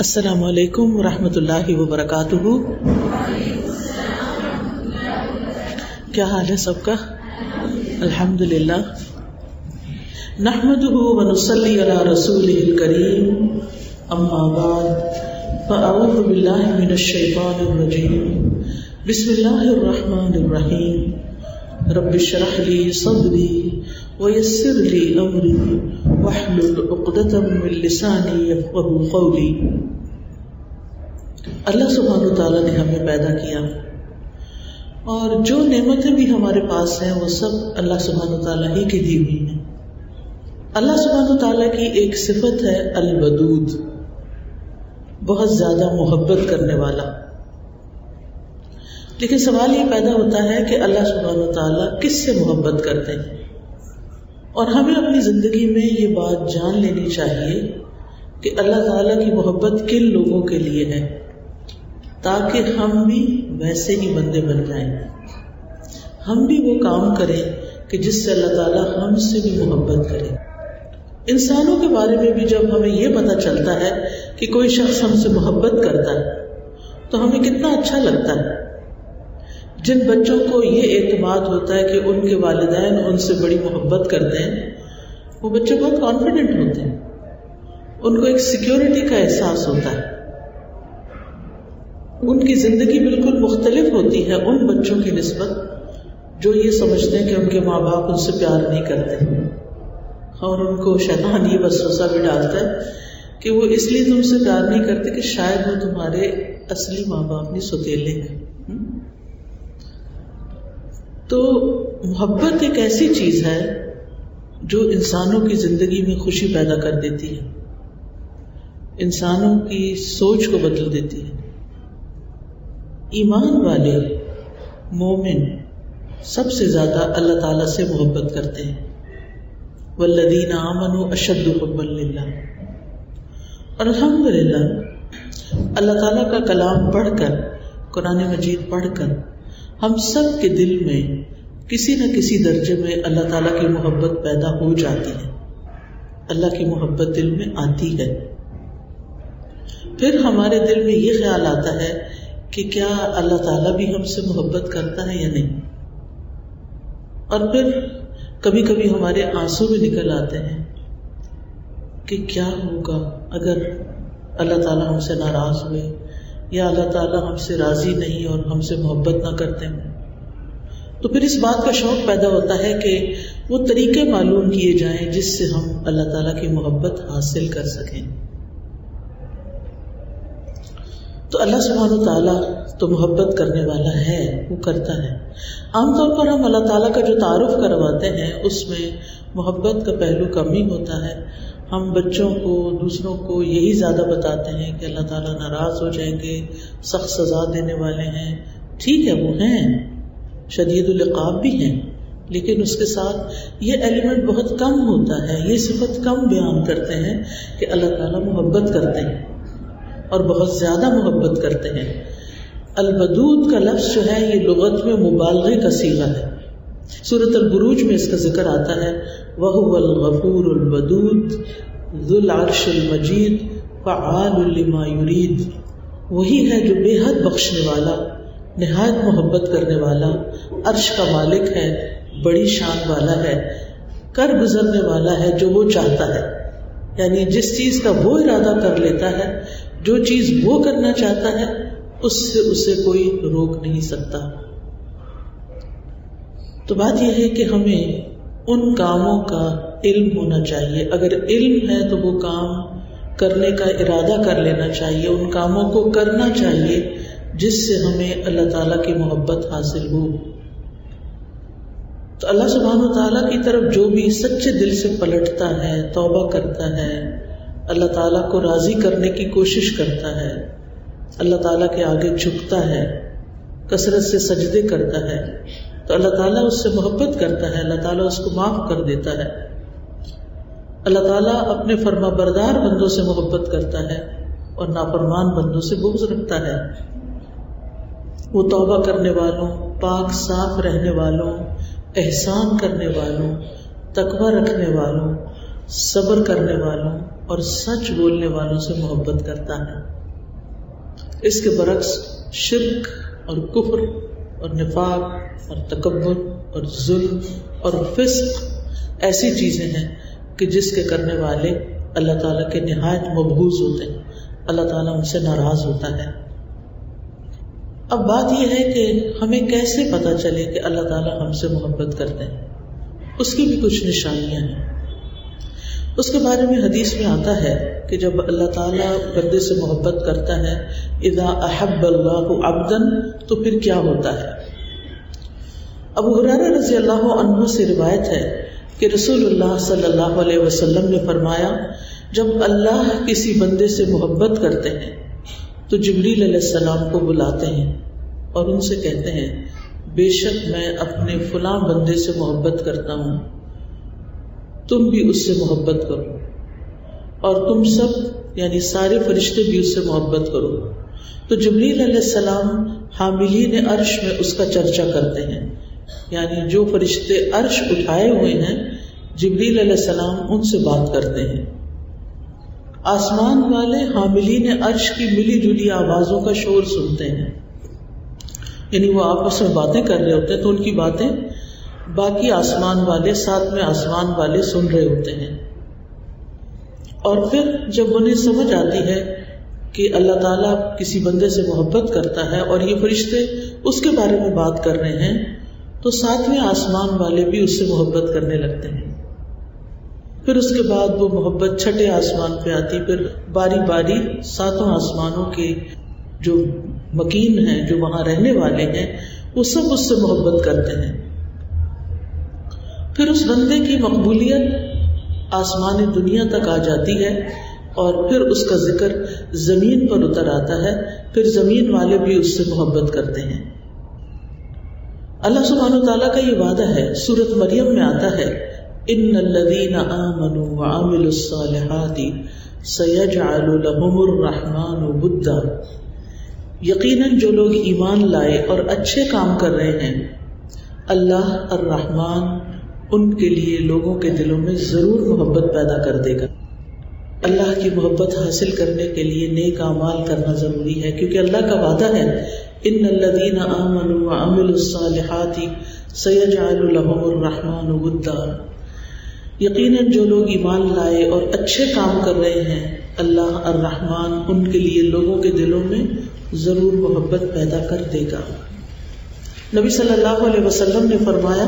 السلام علیکم ورحمۃ اللہ وبرکاتہ. کیا حال ہے سب کا؟ الحمدللہ. نحمده ونصلی علی رسولہ الکریم. اما بعد فاعوذ باللہ من الشیطان الرجیم. بسم اللہ الرحمن الرحیم. رب اشرح لی صدری ویسر لی امری واحلل عقدۃ من لسانی یفقہوا قولی. اللہ سبحانہ وتعالیٰ نے ہمیں پیدا کیا اور جو نعمتیں بھی ہمارے پاس ہیں وہ سب اللہ سبحانہ وتعالیٰ ہی کی دی ہوئی ہیں. اللہ سبحانہ وتعالیٰ کی ایک صفت ہے الودود، بہت زیادہ محبت کرنے والا. لیکن سوال یہ پیدا ہوتا ہے کہ اللہ سبحانہ وتعالیٰ کس سے محبت کرتے ہیں، اور ہمیں اپنی زندگی میں یہ بات جان لینی چاہیے کہ اللہ تعالیٰ کی محبت کن لوگوں کے لیے ہے، تاکہ ہم بھی ویسے ہی بندے بن جائیں، ہم بھی وہ کام کریں کہ جس سے اللہ تعالیٰ ہم سے بھی محبت کرے. انسانوں کے بارے میں بھی جب ہمیں یہ پتہ چلتا ہے کہ کوئی شخص ہم سے محبت کرتا ہے تو ہمیں کتنا اچھا لگتا ہے. جن بچوں کو یہ اعتماد ہوتا ہے کہ ان کے والدین ان سے بڑی محبت کرتے ہیں، وہ بچے بہت کانفیڈنٹ ہوتے ہیں، ان کو ایک سیکیورٹی کا احساس ہوتا ہے. ان کی زندگی بالکل مختلف ہوتی ہے ان بچوں کی نسبت جو یہ سمجھتے ہیں کہ ان کے ماں باپ ان سے پیار نہیں کرتے، اور ان کو شیطان یہ وسوسہ بھی ڈالتا ہے کہ وہ اس لیے تم سے پیار نہیں کرتے کہ شاید وہ تمہارے اصلی ماں باپ نہیں، سوتیلے ہیں. تو محبت ایک ایسی چیز ہے جو انسانوں کی زندگی میں خوشی پیدا کر دیتی ہے، انسانوں کی سوچ کو بدل دیتی ہے. ایمان والے مومن سب سے زیادہ اللہ تعالیٰ سے محبت کرتے ہیں. والذین آمنوا اشد حبا للہ. اور الحمدللہ اللہ تعالیٰ کا کلام پڑھ کر، قرآن مجید پڑھ کر ہم سب کے دل میں کسی نہ کسی درجے میں اللہ تعالیٰ کی محبت پیدا ہو جاتی ہے، اللہ کی محبت دل میں آتی ہے. پھر ہمارے دل میں یہ خیال آتا ہے کہ کیا اللہ تعالیٰ بھی ہم سے محبت کرتا ہے یا نہیں. اور پھر کبھی کبھی ہمارے آنسو بھی نکل آتے ہیں کہ کیا ہوگا اگر اللہ تعالیٰ ہم سے ناراض ہوئے، یا اللہ تعالیٰ ہم سے راضی نہیں اور ہم سے محبت نہ کرتے ہیں. تو پھر اس بات کا شوق پیدا ہوتا ہے کہ وہ طریقے معلوم کیے جائیں جس سے ہم اللہ تعالیٰ کی محبت حاصل کر سکیں. تو اللہ سبحانہ وتعالیٰ تو محبت کرنے والا ہے، وہ کرتا ہے. عام طور پر ہم اللہ تعالیٰ کا جو تعارف کرواتے ہیں اس میں محبت کا پہلو کم ہی ہوتا ہے. ہم بچوں کو، دوسروں کو یہی زیادہ بتاتے ہیں کہ اللہ تعالیٰ ناراض ہو جائیں گے، سخت سزا دینے والے ہیں. ٹھیک ہے، وہ ہیں، شدید العقاب بھی ہیں، لیکن اس کے ساتھ یہ ایلیمنٹ بہت کم ہوتا ہے، یہ صفت کم بیان کرتے ہیں کہ اللہ تعالیٰ محبت کرتے ہیں اور بہت زیادہ محبت کرتے ہیں. الودود کا لفظ جو ہے یہ لغت میں مبالغے کا صیغہ ہے. سورۃ البروج میں اس کا ذکر آتا ہے، وَهُوَ الْغَفُورُ الْوَدُودُ ذُو الْعَرْشِ الْمَجِيدُ فَعَّالٌ لِمَا يُرِيدُ. وہی ہے جو بے حد بخشنے والا، نہایت محبت کرنے والا، عرش کا مالک ہے، بڑی شان والا ہے، کر گزرنے والا ہے جو وہ چاہتا ہے. یعنی جس چیز کا وہ ارادہ کر لیتا ہے، جو چیز وہ کرنا چاہتا ہے، اس سے اسے کوئی روک نہیں سکتا. تو بات یہ ہے کہ ہمیں ان کاموں کا علم ہونا چاہیے. اگر علم ہے تو وہ کام کرنے کا ارادہ کر لینا چاہیے، ان کاموں کو کرنا چاہیے جس سے ہمیں اللہ تعالیٰ کی محبت حاصل ہو. تو اللہ سبحانہ وتعالیٰ کی طرف جو بھی سچے دل سے پلٹتا ہے، توبہ کرتا ہے، اللہ تعالیٰ کو راضی کرنے کی کوشش کرتا ہے، اللہ تعالیٰ کے آگے جھکتا ہے، کثرت سے سجدے کرتا ہے، تو اللہ تعالیٰ اس سے محبت کرتا ہے، اللہ تعالیٰ اس کو معاف کر دیتا ہے. اللہ تعالیٰ اپنے فرما بردار بندوں سے محبت کرتا ہے اور نافرمان بندوں سے بغض رکھتا ہے. وہ توبہ کرنے والوں، پاک صاف رہنے والوں، احسان کرنے والوں، تقوی رکھنے والوں، صبر کرنے والوں، اور سچ بولنے والوں سے محبت کرتا ہے. اس کے برعکس شرک اور کفر اور نفاق اور تکبر اور ظلم اور فسق ایسی چیزیں ہیں کہ جس کے کرنے والے اللہ تعالیٰ کے نہایت مبغوض ہوتے ہیں. اللہ تعالیٰ ان سے ناراض ہوتا ہے. اب بات یہ ہے کہ ہمیں کیسے پتہ چلے کہ اللہ تعالیٰ ہم سے محبت کرتے ہیں. اس کی بھی کچھ نشانیاں ہیں. اس کے بارے میں حدیث میں آتا ہے کہ جب اللہ تعالیٰ بندے سے محبت کرتا ہے اذا احب اللہ عبدا تو پھر کیا ہوتا ہے. ابو ہریرہ رضی اللہ عنہ سے روایت ہے کہ رسول اللہ صلی اللہ علیہ وسلم نے فرمایا جب اللہ کسی بندے سے محبت کرتے ہیں تو جبریل علیہ السلام کو بلاتے ہیں اور ان سے کہتے ہیں بے شک میں اپنے فلاں بندے سے محبت کرتا ہوں, تم بھی اس سے محبت کرو, اور تم سب یعنی سارے فرشتے بھی اس سے محبت کرو. تو جبریل علیہ السلام حاملین عرش میں اس کا چرچا کرتے ہیں, یعنی جو فرشتے عرش اٹھائے ہوئے ہیں جبریل علیہ السلام ان سے بات کرتے ہیں. آسمان والے حاملین عرش کی ملی جلی آوازوں کا شور سنتے ہیں, یعنی وہ آپس میں باتیں کر رہے ہوتے ہیں تو ان کی باتیں باقی آسمان والے ساتویں آسمان والے سن رہے ہوتے ہیں. اور پھر جب انہیں سمجھ آتی ہے کہ اللہ تعالیٰ کسی بندے سے محبت کرتا ہے اور یہ فرشتے اس کے بارے میں بات کر رہے ہیں تو ساتویں آسمان والے بھی اس سے محبت کرنے لگتے ہیں. پھر اس کے بعد وہ محبت چھٹے آسمان پہ آتی, پھر باری باری ساتوں آسمانوں کے جو مکین ہیں, جو وہاں رہنے والے ہیں, وہ سب اس سے محبت کرتے ہیں. پھر اس بندے کی مقبولیت آسمان دنیا تک آ جاتی ہے اور پھر اس کا ذکر زمین پر اتر آتا ہے, پھر زمین والے بھی اس سے محبت کرتے ہیں. اللہ سبحانہ وتعالیٰ کا یہ وعدہ ہے, سورۃ مریم میں آتا ہے ان الذین آمنوا وعملوا الصالحات سیجعل لهم الرحمن ودا, یقیناً جو لوگ ایمان لائے اور اچھے کام کر رہے ہیں اللہ الرحمن ان کے لیے لوگوں کے دلوں میں ضرور محبت پیدا کر دے گا. اللہ کی محبت حاصل کرنے کے لیے نیک اعمال کرنا ضروری ہے, کیونکہ اللہ کا وعدہ ہے ان الذین آمنوا وعملوا الصالحات سیجعل لهم الرحمن ودا, یقیناً جو لوگ ایمان لائے اور اچھے کام کر رہے ہیں اللہ الرحمن ان کے لیے لوگوں کے دلوں میں ضرور محبت پیدا کر دے گا. نبی صلی اللہ علیہ وسلم نے فرمایا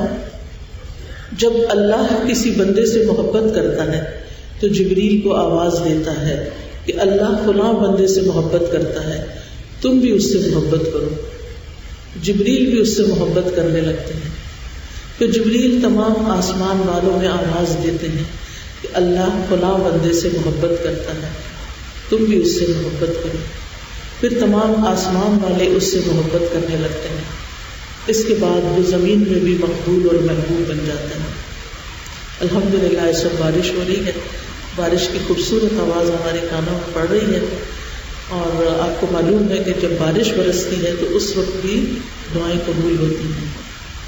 جب اللہ کسی بندے سے محبت کرتا ہے تو جبریل کو آواز دیتا ہے کہ اللہ فلاں بندے سے محبت کرتا ہے, تم بھی اس سے محبت کرو. جبریل بھی اس سے محبت کرنے لگتے ہیں. پھر جبریل تمام آسمان والوں میں آواز دیتے ہیں کہ اللہ فلاں بندے سے محبت کرتا ہے, تم بھی اس سے محبت کرو. پھر تمام آسمان والے اس سے محبت کرنے لگتے ہیں. اس کے بعد وہ زمین میں بھی مقبول اور محبوب بن جاتے ہیں. الحمدللہ اس وقت بارش ہو رہی ہے, بارش کی خوبصورت آواز ہمارے کانوں میں پڑ رہی ہے, اور آپ کو معلوم ہے کہ جب بارش برستی ہے تو اس وقت بھی دعائیں قبول ہوتی ہیں.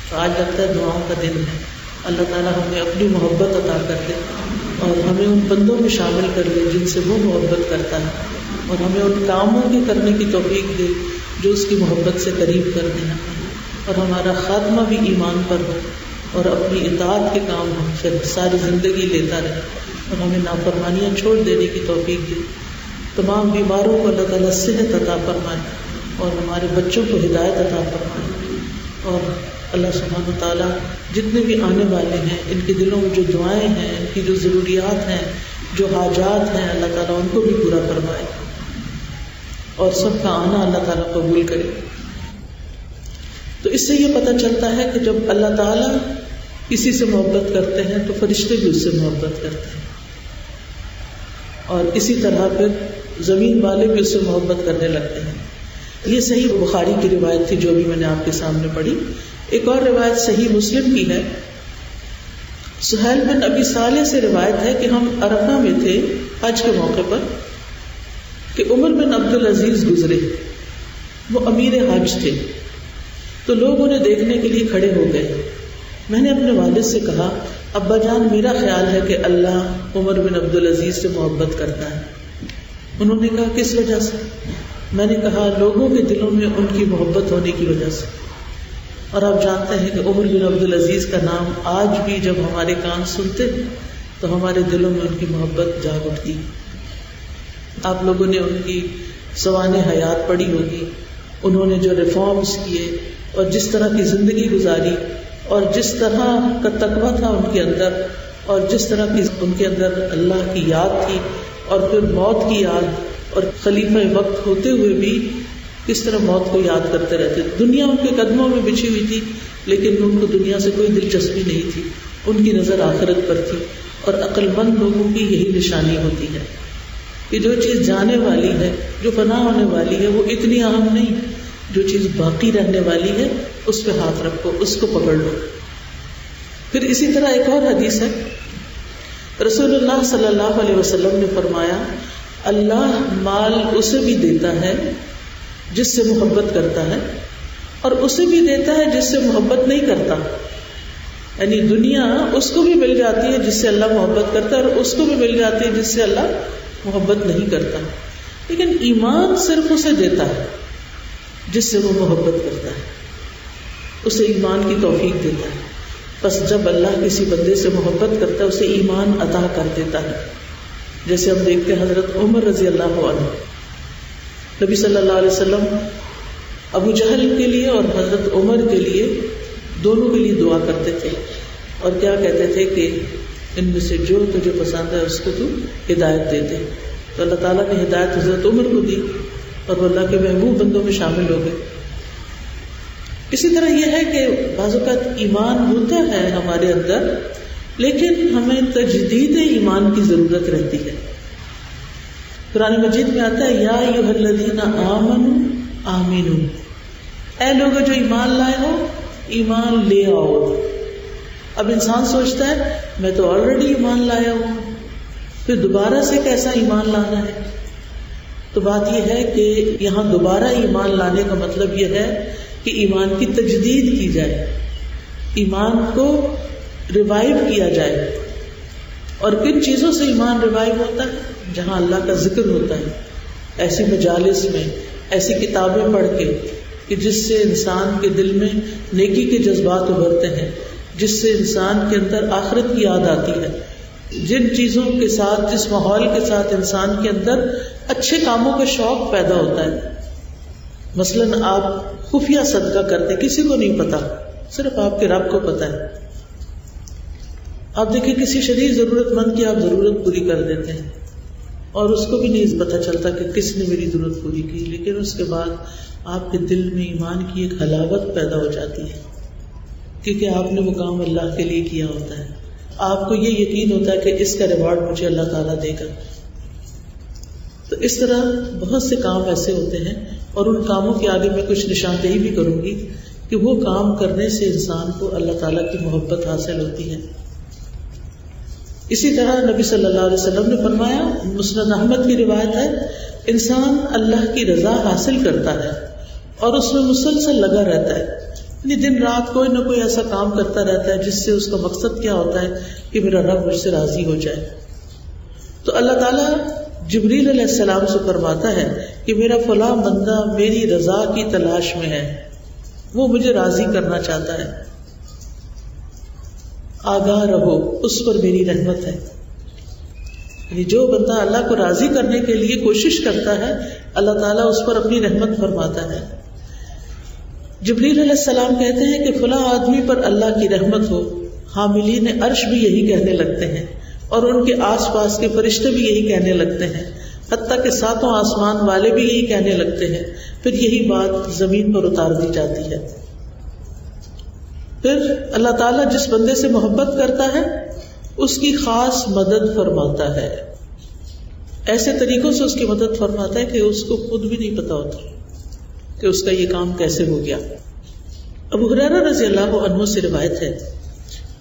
تو آج لگتا ہے دعاؤں کا دن ہے. اللہ تعالیٰ ہمیں اپنی محبت عطا کر دے اور ہمیں ان بندوں میں شامل کر لے جن سے وہ محبت کرتا ہے, اور ہمیں ان کاموں کے کرنے کی توفیق دے جو اس کی محبت سے قریب کر دیں, اور ہمارا خاتمہ بھی ایمان پر ہو اور اپنی اطاعت کے کام ہم سے ساری زندگی لیتا رہے, اور ہمیں نافرمانیاں چھوڑ دینے کی توفیق دے. تمام بیماروں کو اللہ تعالیٰ صحت عطا فرمائے اور ہمارے بچوں کو ہدایت عطا فرمائے, اور اللہ سبحانہ وتعالیٰ جتنے بھی آنے والے ہیں ان کے دلوں میں جو دعائیں ہیں, ان کی جو ضروریات ہیں, جو حاجات ہیں, اللہ تعالیٰ ان کو بھی پورا فرمائے اور سب کا آنا اللہ تعالیٰ قبول کرے. تو اس سے یہ پتہ چلتا ہے کہ جب اللہ تعالیٰ کسی سے محبت کرتے ہیں تو فرشتے بھی اس سے محبت کرتے ہیں, اور اسی طرح پھر زمین والے بھی اس سے محبت کرنے لگتے ہیں. یہ صحیح بخاری کی روایت تھی جو بھی میں نے آپ کے سامنے پڑھی. ایک اور روایت صحیح مسلم کی ہے, سہیل بن ابی صالح سے روایت ہے کہ ہم عرفہ میں تھے حج کے موقع پر کہ عمر بن عبد العزیز گزرے, وہ امیر حج تھے, تو لوگ انہیں دیکھنے کے لیے کھڑے ہو گئے. میں نے اپنے والد سے کہا ابا جان میرا خیال ہے کہ اللہ عمر بن عبدالعزیز سے محبت کرتا ہے. انہوں نے کہا کس وجہ سے؟ میں نے کہا لوگوں کے دلوں میں ان کی محبت ہونے کی وجہ سے. اور آپ جانتے ہیں کہ عمر بن عبدالعزیز کا نام آج بھی جب ہمارے کان سنتے تو ہمارے دلوں میں ان کی محبت جاگ اٹھتی. آپ لوگوں نے ان کی سوانح حیات پڑھی ہوگی، انہوں نے جو ریفارمز کیے اور جس طرح کی زندگی گزاری اور جس طرح کا تقویٰ تھا ان کے اندر اور جس طرح کی ان کے اندر اللہ کی یاد تھی اور پھر موت کی یاد، اور خلیفہ وقت ہوتے ہوئے بھی کس طرح موت کو یاد کرتے رہتے. دنیا ان کے قدموں میں بچھی ہوئی تھی لیکن ان کو دنیا سے کوئی دلچسپی نہیں تھی، ان کی نظر آخرت پر تھی. اور عقل مند لوگوں کی یہی نشانی ہوتی ہے کہ جو چیز جانے والی ہے، جو فنا ہونے والی ہے، وہ اتنی اہم نہیں. جو چیز باقی رہنے والی ہے اس پہ ہاتھ رکھو، اس کو پکڑ لو. پھر اسی طرح ایک اور حدیث ہے، رسول اللہ صلی اللہ علیہ وسلم نے فرمایا اللہ مال اسے بھی دیتا ہے جس سے محبت کرتا ہے اور اسے بھی دیتا ہے جس سے محبت نہیں کرتا. یعنی دنیا اس کو بھی مل جاتی ہے جس سے اللہ محبت کرتا ہے اور اس کو بھی مل جاتی ہے جس سے اللہ محبت نہیں کرتا. لیکن ایمان صرف اسے دیتا ہے جس سے وہ محبت کرتا ہے، اسے ایمان کی توفیق دیتا ہے. بس جب اللہ کسی بندے سے محبت کرتا ہے اسے ایمان عطا کر دیتا ہے. جیسے ہم دیکھتے ہیں حضرت عمر رضی اللہ عنہ، نبی صلی اللہ علیہ وسلم ابو جہل کے لیے اور حضرت عمر کے لیے دونوں کے لیے دعا کرتے تھے اور کیا کہتے تھے کہ ان میں سے جو تجھے پسند ہے اس کو تو ہدایت دے دے. تو اللہ تعالیٰ نے ہدایت حضرت عمر کو دی اور وہ اللہ کے محبوب بندوں میں شامل ہو گئے. اسی طرح یہ ہے کہ بعض اوقات ایمان ہوتا ہے ہمارے اندر لیکن ہمیں تجدید ایمان کی ضرورت رہتی ہے. قرآن مجید میں آتا ہے یا ایھا الذین آمنوا آمنوا، اے لوگ جو ایمان لائے ہو ایمان لے آؤ. اب انسان سوچتا ہے میں تو آلریڈی ایمان لایا ہوں، پھر دوبارہ سے کیسا ایمان لانا ہے؟ تو بات یہ ہے کہ یہاں دوبارہ ایمان لانے کا مطلب یہ ہے کہ ایمان کی تجدید کی جائے، ایمان کو ریوائیو کیا جائے. اور کن چیزوں سے ایمان ریوائیو ہوتا ہے؟ جہاں اللہ کا ذکر ہوتا ہے، ایسی مجالس میں، ایسی کتابیں پڑھ کے کہ جس سے انسان کے دل میں نیکی کے جذبات ابھرتے ہیں، جس سے انسان کے اندر آخرت کی یاد آتی ہے. جن چیزوں کے ساتھ، جس ماحول کے ساتھ انسان کے اندر اچھے کاموں کا شوق پیدا ہوتا ہے. مثلاً آپ خفیہ صدقہ کرتے، کسی کو نہیں پتا، صرف آپ کے رب کو پتا ہے. آپ دیکھیں کسی شدید ضرورت مند کی آپ ضرورت پوری کر دیتے ہیں اور اس کو بھی نہیں پتا چلتا کہ کس نے میری ضرورت پوری کی، لیکن اس کے بعد آپ کے دل میں ایمان کی ایک حلاوت پیدا ہو جاتی ہے کیونکہ آپ نے وہ کام اللہ کے لیے کیا ہوتا ہے. آپ کو یہ یقین ہوتا ہے کہ اس کا ریوارڈ مجھے اللہ تعالیٰ دے گا. تو اس طرح بہت سے کام ایسے ہوتے ہیں اور ان کاموں کے آگے میں کچھ نشاندہی بھی کروں گی کہ وہ کام کرنے سے انسان کو اللہ تعالیٰ کی محبت حاصل ہوتی ہے. اسی طرح نبی صلی اللہ علیہ وسلم نے فرمایا، مسند احمد کی روایت ہے، انسان اللہ کی رضا حاصل کرتا ہے اور اس میں مسلسل لگا رہتا ہے. یعنی دن رات کوئی نہ کوئی ایسا کام کرتا رہتا ہے جس سے اس کا مقصد کیا ہوتا ہے کہ میرا رب مجھ سے راضی ہو جائے. تو اللہ تعالیٰ جبریل علیہ السلام سے فرماتا ہے کہ میرا فلاں بندہ میری رضا کی تلاش میں ہے، وہ مجھے راضی کرنا چاہتا ہے، آگاہ رہو، اس پر میری رحمت ہے. یعنی جو بندہ اللہ کو راضی کرنے کے لیے کوشش کرتا ہے اللہ تعالیٰ اس پر اپنی رحمت فرماتا ہے. جبریل علیہ السلام کہتے ہیں کہ فلاں آدمی پر اللہ کی رحمت ہو. حاملین عرش بھی یہی کہنے لگتے ہیں اور ان کے آس پاس کے فرشتے بھی یہی کہنے لگتے ہیں، حتیٰ کہ ساتوں آسمان والے بھی یہی کہنے لگتے ہیں. پھر یہی بات زمین پر اتار دی جاتی ہے. پھر اللہ تعالیٰ جس بندے سے محبت کرتا ہے اس کی خاص مدد فرماتا ہے، ایسے طریقوں سے اس کی مدد فرماتا ہے کہ اس کو خود بھی نہیں پتا ہوتا کہ اس کا یہ کام کیسے ہو گیا. ابو ہریرہ رضی اللہ عنہ سے روایت ہے،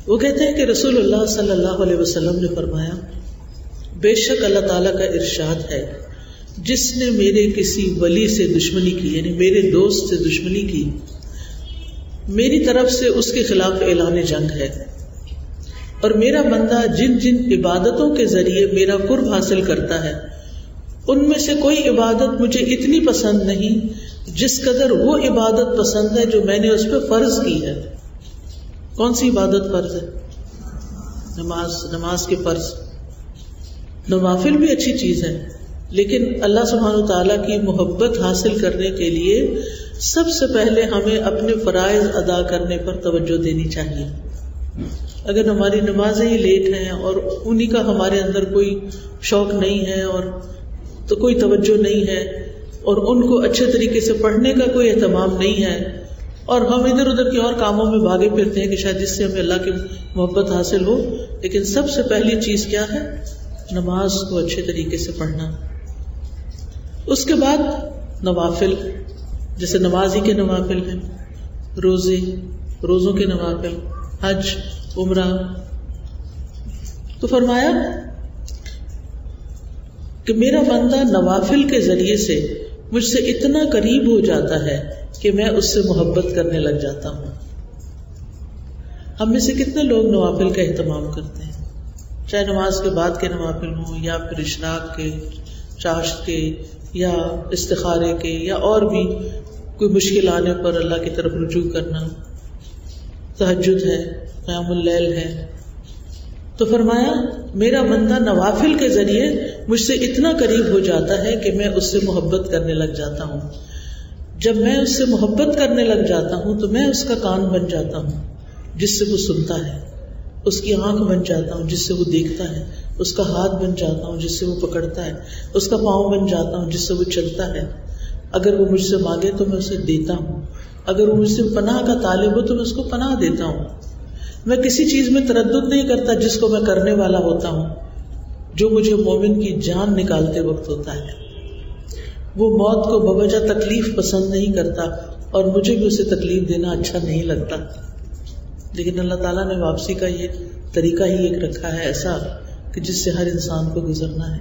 وہ کہتے ہیں کہ رسول اللہ صلی اللہ علیہ وسلم نے فرمایا، بے شک اللہ تعالیٰ کا ارشاد ہے، جس نے میرے کسی ولی سے دشمنی کی، یعنی میرے دوست سے دشمنی کی، میری طرف سے اس کے خلاف اعلان جنگ ہے. اور میرا بندہ جن جن عبادتوں کے ذریعے میرا قرب حاصل کرتا ہے ان میں سے کوئی عبادت مجھے اتنی پسند نہیں جس قدر وہ عبادت پسند ہے جو میں نے اس پہ فرض کی ہے. کون سی عبادت فرض ہے؟ نماز کے فرض. نوافل بھی اچھی چیز ہے لیکن اللہ سبحانہ وتعالیٰ کی محبت حاصل کرنے کے لیے سب سے پہلے ہمیں اپنے فرائض ادا کرنے پر توجہ دینی چاہیے. اگر ہماری نمازیں ہی لیٹ ہیں اور انہی کا ہمارے اندر کوئی شوق نہیں ہے اور تو کوئی توجہ نہیں ہے اور ان کو اچھے طریقے سے پڑھنے کا کوئی اہتمام نہیں ہے اور ہم ادھر ادھر کے اور کاموں میں بھاگے پھرتے ہیں کہ شاید جس سے ہمیں اللہ کی محبت حاصل ہو، لیکن سب سے پہلی چیز کیا ہے؟ نماز کو اچھے طریقے سے پڑھنا. اس کے بعد نوافل، جیسے نماز ہی کے نوافل ہیں، روزوں کے نوافل، حج، عمرہ. تو فرمایا کہ میرا بندہ نوافل کے ذریعے سے مجھ سے اتنا قریب ہو جاتا ہے کہ میں اس سے محبت کرنے لگ جاتا ہوں. ہم میں سے کتنے لوگ نوافل کا اہتمام کرتے ہیں، چاہے نماز کے بعد کے نوافل ہوں یا پھر اشراق کے، چاشت کے، یا استخارے کے، یا اور بھی کوئی مشکل آنے پر اللہ کی طرف رجوع کرنا، تہجد ہے، قیام اللیل ہے. تو فرمایا میرا بندہ نوافل کے ذریعے مجھ سے اتنا قریب ہو جاتا ہے کہ میں اس سے محبت کرنے لگ جاتا ہوں. جب میں اس سے محبت کرنے لگ جاتا ہوں تو میں اس کا کان بن جاتا ہوں جس سے وہ سنتا ہے، اس کی آنکھ بن جاتا ہوں جس سے وہ دیکھتا ہے، اس کا ہاتھ بن جاتا ہوں جس سے وہ پکڑتا ہے، اس کا پاؤں بن جاتا ہوں جس سے وہ چلتا ہے. اگر وہ مجھ سے مانگے تو میں اسے دیتا ہوں، اگر وہ مجھ سے پناہ کا طالب ہو تو میں اس کو پناہ دیتا ہوں. میں کسی چیز میں تردد نہیں کرتا جس کو میں کرنے والا ہوتا ہوں، جو مجھے مومن کی جان نکالتے وقت ہوتا ہے. وہ موت کو بوجہ تکلیف پسند نہیں کرتا اور مجھے بھی اسے تکلیف دینا اچھا نہیں لگتا، لیکن اللہ تعالیٰ نے واپسی کا یہ طریقہ ہی ایک رکھا ہے ایسا کہ جس سے ہر انسان کو گزرنا ہے.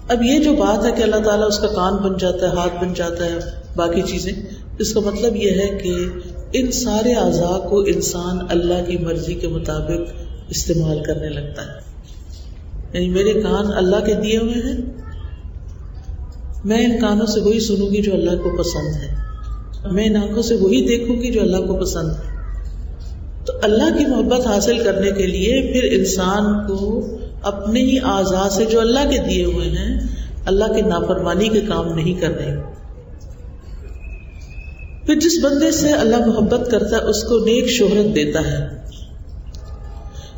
اب یہ جو بات ہے کہ اللہ تعالیٰ اس کا کان بن جاتا ہے، ہاتھ بن جاتا ہے، باقی چیزیں، اس کا مطلب یہ ہے کہ ان سارے اعضاء کو انسان اللہ کی مرضی کے مطابق استعمال کرنے لگتا ہے. یعنی میرے کان اللہ کے دیے ہوئے ہیں، میں ان کانوں سے وہی سنوں گی جو اللہ کو پسند ہے، میں ان آنکھوں سے وہی دیکھوں گی جو اللہ کو پسند ہے. تو اللہ کی محبت حاصل کرنے کے لیے پھر انسان کو اپنے ہی اعضاء سے جو اللہ کے دیے ہوئے ہیں اللہ کی نافرمانی کے کام نہیں کرنے. پھر جس بندے سے اللہ محبت کرتا ہے اس کو نیک شہرت دیتا ہے.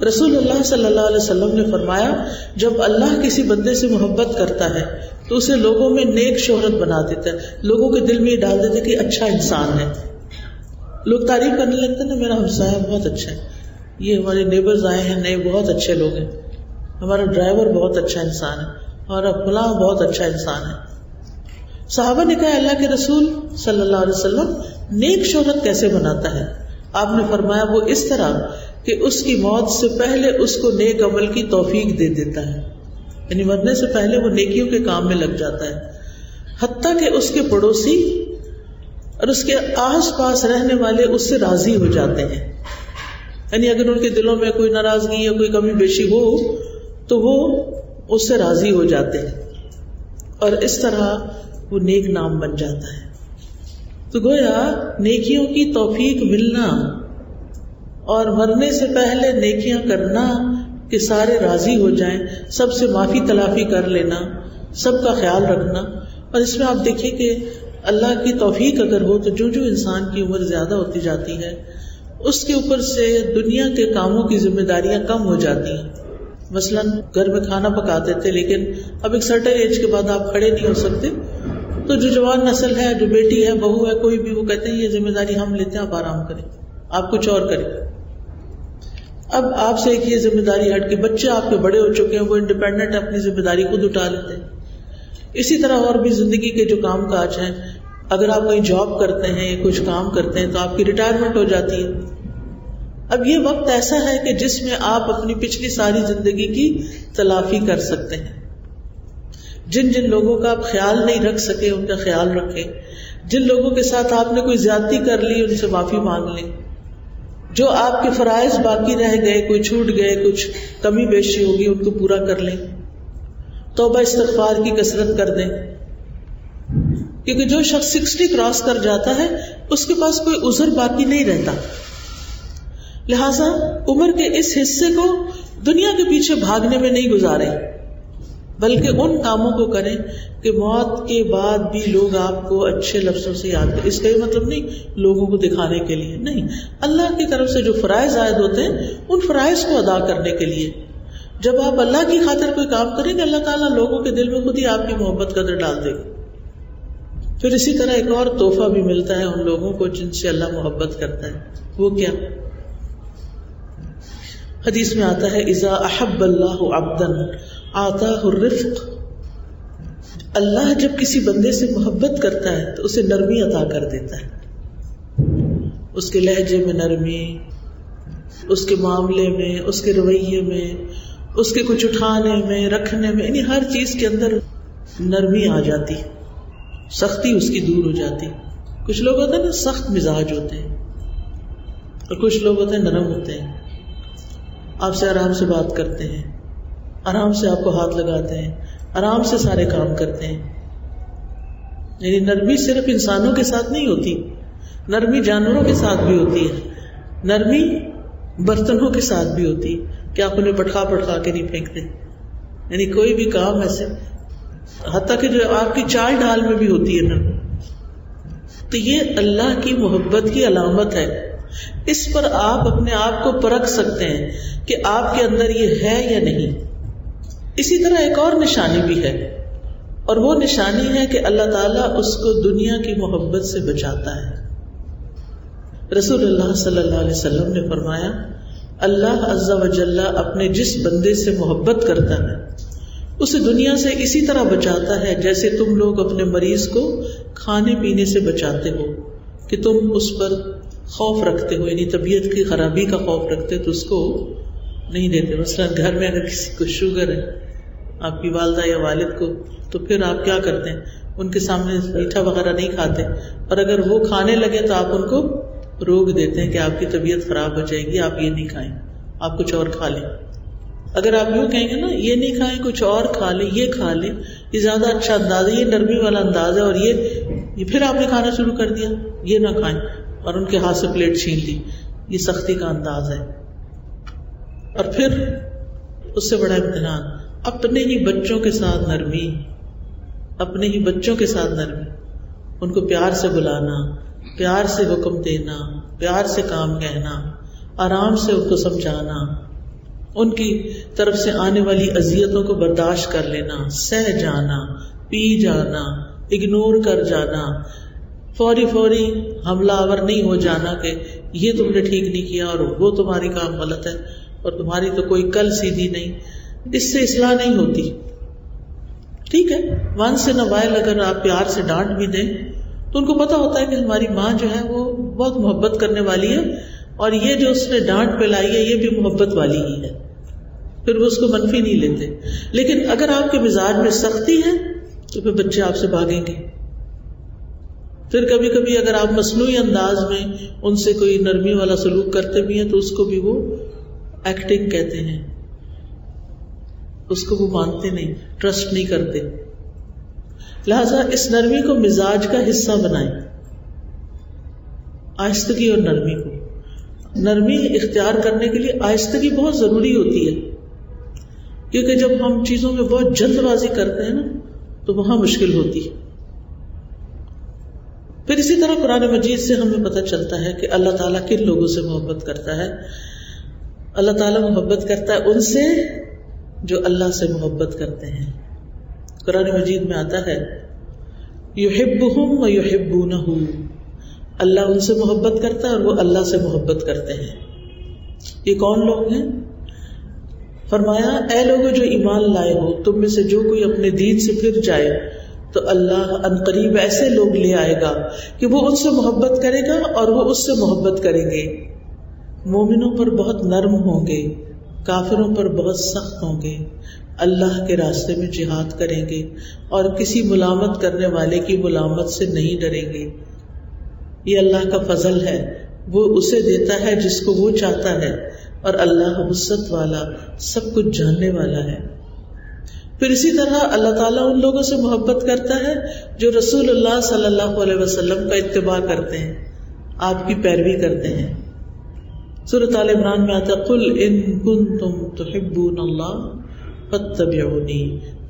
رسول اللہ صلی اللہ علیہ وسلم نے فرمایا جب اللہ کسی بندے سے محبت کرتا ہے تو اسے لوگوں میں نیک شہرت بنا دیتا ہے، لوگوں کے دل میں یہ ڈال دیتا ہے کہ اچھا انسان ہے. لوگ تعریف کرنے لگتے ہیں نا، میرا ہمسایہ بہت اچھا ہے، یہ ہمارے نیبرز آئے ہیں نئے بہت اچھے لوگ ہیں، ہمارا ڈرائیور بہت اچھا انسان ہے، اور فلاں بہت اچھا انسان ہے. صحابہ نے کہا اللہ کے رسول صلی اللہ علیہ وسلم نیک شہرت کیسے بناتا ہے؟ آپ نے فرمایا وہ اس طرح کہ اس کی موت سے پہلے اس کو نیک عمل کی توفیق دے دیتا ہے، یعنی مرنے سے پہلے وہ نیکیوں کے کام میں لگ جاتا ہے، حتیٰ کہ اس کے پڑوسی اور اس کے آس پاس رہنے والے اس سے راضی ہو جاتے ہیں. یعنی اگر ان کے دلوں میں کوئی ناراضگی یا کوئی کمی بیشی ہو تو وہ اس سے راضی ہو جاتے ہیں، اور اس طرح وہ نیک نام بن جاتا ہے. تو گویا نیکیوں کی توفیق ملنا اور مرنے سے پہلے نیکیاں کرنا کہ سارے راضی ہو جائیں، سب سے معافی تلافی کر لینا، سب کا خیال رکھنا. اور اس میں آپ دیکھیے کہ اللہ کی توفیق اگر ہو تو جو جو انسان کی عمر زیادہ ہوتی جاتی ہے اس کے اوپر سے دنیا کے کاموں کی ذمہ داریاں کم ہو جاتی ہیں. مثلاً گھر میں کھانا پکاتے تھے لیکن اب ایک سرٹن ایج کے بعد آپ کھڑے نہیں ہو سکتے، تو جو جوان نسل ہے، جو بیٹی ہے، بہو ہے، کوئی بھی، وہ کہتے ہیں یہ ذمہ داری ہم لیتے ہیں، آپ آرام کریں، آپ کچھ اور کریں. اب آپ سے ایک یہ ذمہ داری ہٹ کے بچے آپ کے بڑے ہو چکے ہیں، وہ انڈیپینڈنٹ اپنی ذمہ داری خود اٹھا لیتے ہیں. اسی طرح اور بھی زندگی کے جو کام کاج ہیں، اگر آپ کہیں جاب کرتے ہیں یا کچھ کام کرتے ہیں تو آپ کی ریٹائرمنٹ ہو جاتی ہے. اب یہ وقت ایسا ہے کہ جس میں آپ اپنی پچھلی ساری زندگی کی تلافی کر سکتے ہیں. جن جن لوگوں کا آپ خیال نہیں رکھ سکے ان کا خیال رکھیں، جن لوگوں کے ساتھ آپ نے کوئی زیادتی کر لی ان سے معافی مانگ لیں، جو آپ کے فرائض باقی رہ گئے، کوئی چھوٹ گئے، کچھ کمی بیشی ہوگی، ان کو پورا کر لیں. توبہ استغفار کی کثرت کر دیں، کیونکہ جو شخص 60 کراس کر جاتا ہے اس کے پاس کوئی عذر باقی نہیں رہتا. لہذا عمر کے اس حصے کو دنیا کے پیچھے بھاگنے میں نہیں گزاریں، بلکہ ان کاموں کو کریں کہ موت کے بعد بھی لوگ آپ کو اچھے لفظوں سے یاد کریں. اس کا یہ مطلب نہیں لوگوں کو دکھانے کے لیے، نہیں، اللہ کی طرف سے جو فرائض عائد ہوتے ہیں ان فرائض کو ادا کرنے کے لیے. جب آپ اللہ کی خاطر کوئی کام کریں گے، اللہ تعالیٰ لوگوں کے دل میں خود ہی آپ کی محبت قدر ڈال دے گا. پھر اسی طرح ایک اور تحفہ بھی ملتا ہے ان لوگوں کو جن سے اللہ محبت کرتا ہے. وہ کیا؟ حدیث میں آتا ہے اذا احب اللہ عبدا آتاہ الرفق. اللہ جب کسی بندے سے محبت کرتا ہے تو اسے نرمی عطا کر دیتا ہے. اس کے لہجے میں نرمی، اس کے معاملے میں، اس کے رویے میں، اس کے کچھ اٹھانے میں، رکھنے میں، یعنی ہر چیز کے اندر نرمی آ جاتی، سختی اس کی دور ہو جاتی. کچھ لوگ ہوتے ہیں نا سخت مزاج ہوتے ہیں، اور کچھ لوگ ہوتے ہیں نرم ہوتے ہیں. آپ سے آرام سے بات کرتے ہیں، آرام سے آپ کو ہاتھ لگاتے ہیں، آرام سے سارے کام کرتے ہیں. یعنی نرمی صرف انسانوں کے ساتھ نہیں ہوتی، نرمی جانوروں کے ساتھ بھی ہوتی ہے، نرمی برتنوں کے ساتھ بھی ہوتی کہ آپ انہیں پٹخا پٹخا کے نہیں پھینکتے. یعنی کوئی بھی کام ایسے، حتیٰ کہ جو آپ کی چال ڈھال میں بھی ہوتی ہے نرمی. تو یہ اللہ کی محبت کی علامت ہے. اس پر آپ اپنے آپ کو پرکھ سکتے ہیں کہ آپ کے اندر یہ ہے یا نہیں. اسی طرح ایک اور نشانی بھی ہے، اور وہ نشانی ہے کہ اللہ تعالیٰ اس کو دنیا کی محبت سے بچاتا ہے. رسول اللہ صلی اللہ علیہ وسلم نے فرمایا اللہ عز و جل اپنے جس بندے سے محبت کرتا ہے اسے دنیا سے اسی طرح بچاتا ہے جیسے تم لوگ اپنے مریض کو کھانے پینے سے بچاتے ہو، کہ تم اس پر خوف رکھتے ہو، یعنی طبیعت کی خرابی کا خوف رکھتے تو اس کو نہیں دیتے. مثلا گھر میں اگر کسی کو شوگر ہے، آپ کی والدہ یا والد کو، تو پھر آپ کیا کرتے ہیں؟ ان کے سامنے میٹھا وغیرہ نہیں کھاتے، اور اگر وہ کھانے لگے تو آپ ان کو روک دیتے ہیں کہ آپ کی طبیعت خراب ہو جائے گی، آپ یہ نہیں کھائیں، آپ کچھ اور کھا لیں. اگر آپ یوں کہیں گے نا یہ نہیں کھائیں کچھ اور کھا لیں، یہ کھا لیں، یہ زیادہ اچھا انداز ہے، یہ نرمی والا انداز ہے، اور یہ پھر آپ نے کھانا شروع کر دیا، یہ نہ کھائیں، اور ان کے ہاتھ سے پلیٹ چھین لی، یہ سختی کا انداز ہے. اور پھر اس سے بڑا امتحان اپنے ہی بچوں کے ساتھ نرمی، اپنے ہی بچوں کے ساتھ نرمی، ان کو پیار سے بلانا، پیار سے حکم دینا، پیار سے کام کہنا، آرام سے ان کو سمجھانا، ان کی طرف سے آنے والی اذیتوں کو برداشت کر لینا، سہ جانا، پی جانا، اگنور کر جانا، فوری حملہ آور نہیں ہو جانا کہ یہ تم نے ٹھیک نہیں کیا اور وہ تمہاری کام غلط ہے اور تمہاری تو کوئی کل سیدھی نہیں. اس سے اصلاح نہیں ہوتی. ٹھیک ہے، ونس ان اے وائل اگر آپ پیار سے ڈانٹ بھی دیں تو ان کو پتا ہوتا ہے کہ ہماری ماں جو ہے وہ بہت محبت کرنے والی ہے، اور یہ جو اس نے ڈانٹ پلائی ہے یہ بھی محبت والی ہی ہے، پھر وہ اس کو منفی نہیں لیتے. لیکن اگر آپ کے مزاج میں سختی ہے تو پھر بچے آپ سے بھاگیں گے. پھر کبھی کبھی اگر آپ مصنوعی انداز میں ان سے کوئی نرمی والا سلوک کرتے بھی ہیں تو اس کو بھی وہ ایکٹنگ کہتے ہیں، اس کو وہ مانتے نہیں، ٹرسٹ نہیں کرتے. لہذا اس نرمی کو مزاج کا حصہ بنائیں، آہستگی اور نرمی کو. نرمی اختیار کرنے کے لیے آہستگی بہت ضروری ہوتی ہے، کیونکہ جب ہم چیزوں میں بہت جلد بازی کرتے ہیں نا تو وہاں مشکل ہوتی ہے. پھر اسی طرح قرآن مجید سے ہمیں پتہ چلتا ہے کہ اللہ تعالیٰ کن لوگوں سے محبت کرتا ہے. اللہ تعالیٰ محبت کرتا ہے ان سے جو اللہ سے محبت کرتے ہیں. قرآن مجید میں آتا ہے یحبہم و یحبونہ، اللہ ان سے محبت کرتا ہے اور وہ اللہ سے محبت کرتے ہیں. یہ کون لوگ ہیں؟ فرمایا اے لوگوں جو ایمان لائے ہو، تم میں سے جو کوئی اپنے دین سے پھر جائے تو اللہ عنقریب ایسے لوگ لے آئے گا کہ وہ ان سے محبت کرے گا اور وہ اس سے محبت کریں گے. مومنوں پر بہت نرم ہوں گے، کافروں پر بہت سخت ہوں گے، اللہ کے راستے میں جہاد کریں گے اور کسی ملامت کرنے والے کی ملامت سے نہیں ڈریں گے. یہ اللہ کا فضل ہے وہ اسے دیتا ہے جس کو وہ چاہتا ہے، اور اللہ وسعت والا، سب کچھ جاننے والا ہے۔ پھر اسی طرح اللہ تعالیٰ ان لوگوں سے محبت کرتا ہے جو رسول اللہ صلی اللہ علیہ وسلم کا اتباع کرتے ہیں، آپ کی پیروی کرتے ہیں۔ سورۃ آل عمران میں آتا ہے قل ان کنتم تحبون اللہ فاتبعونی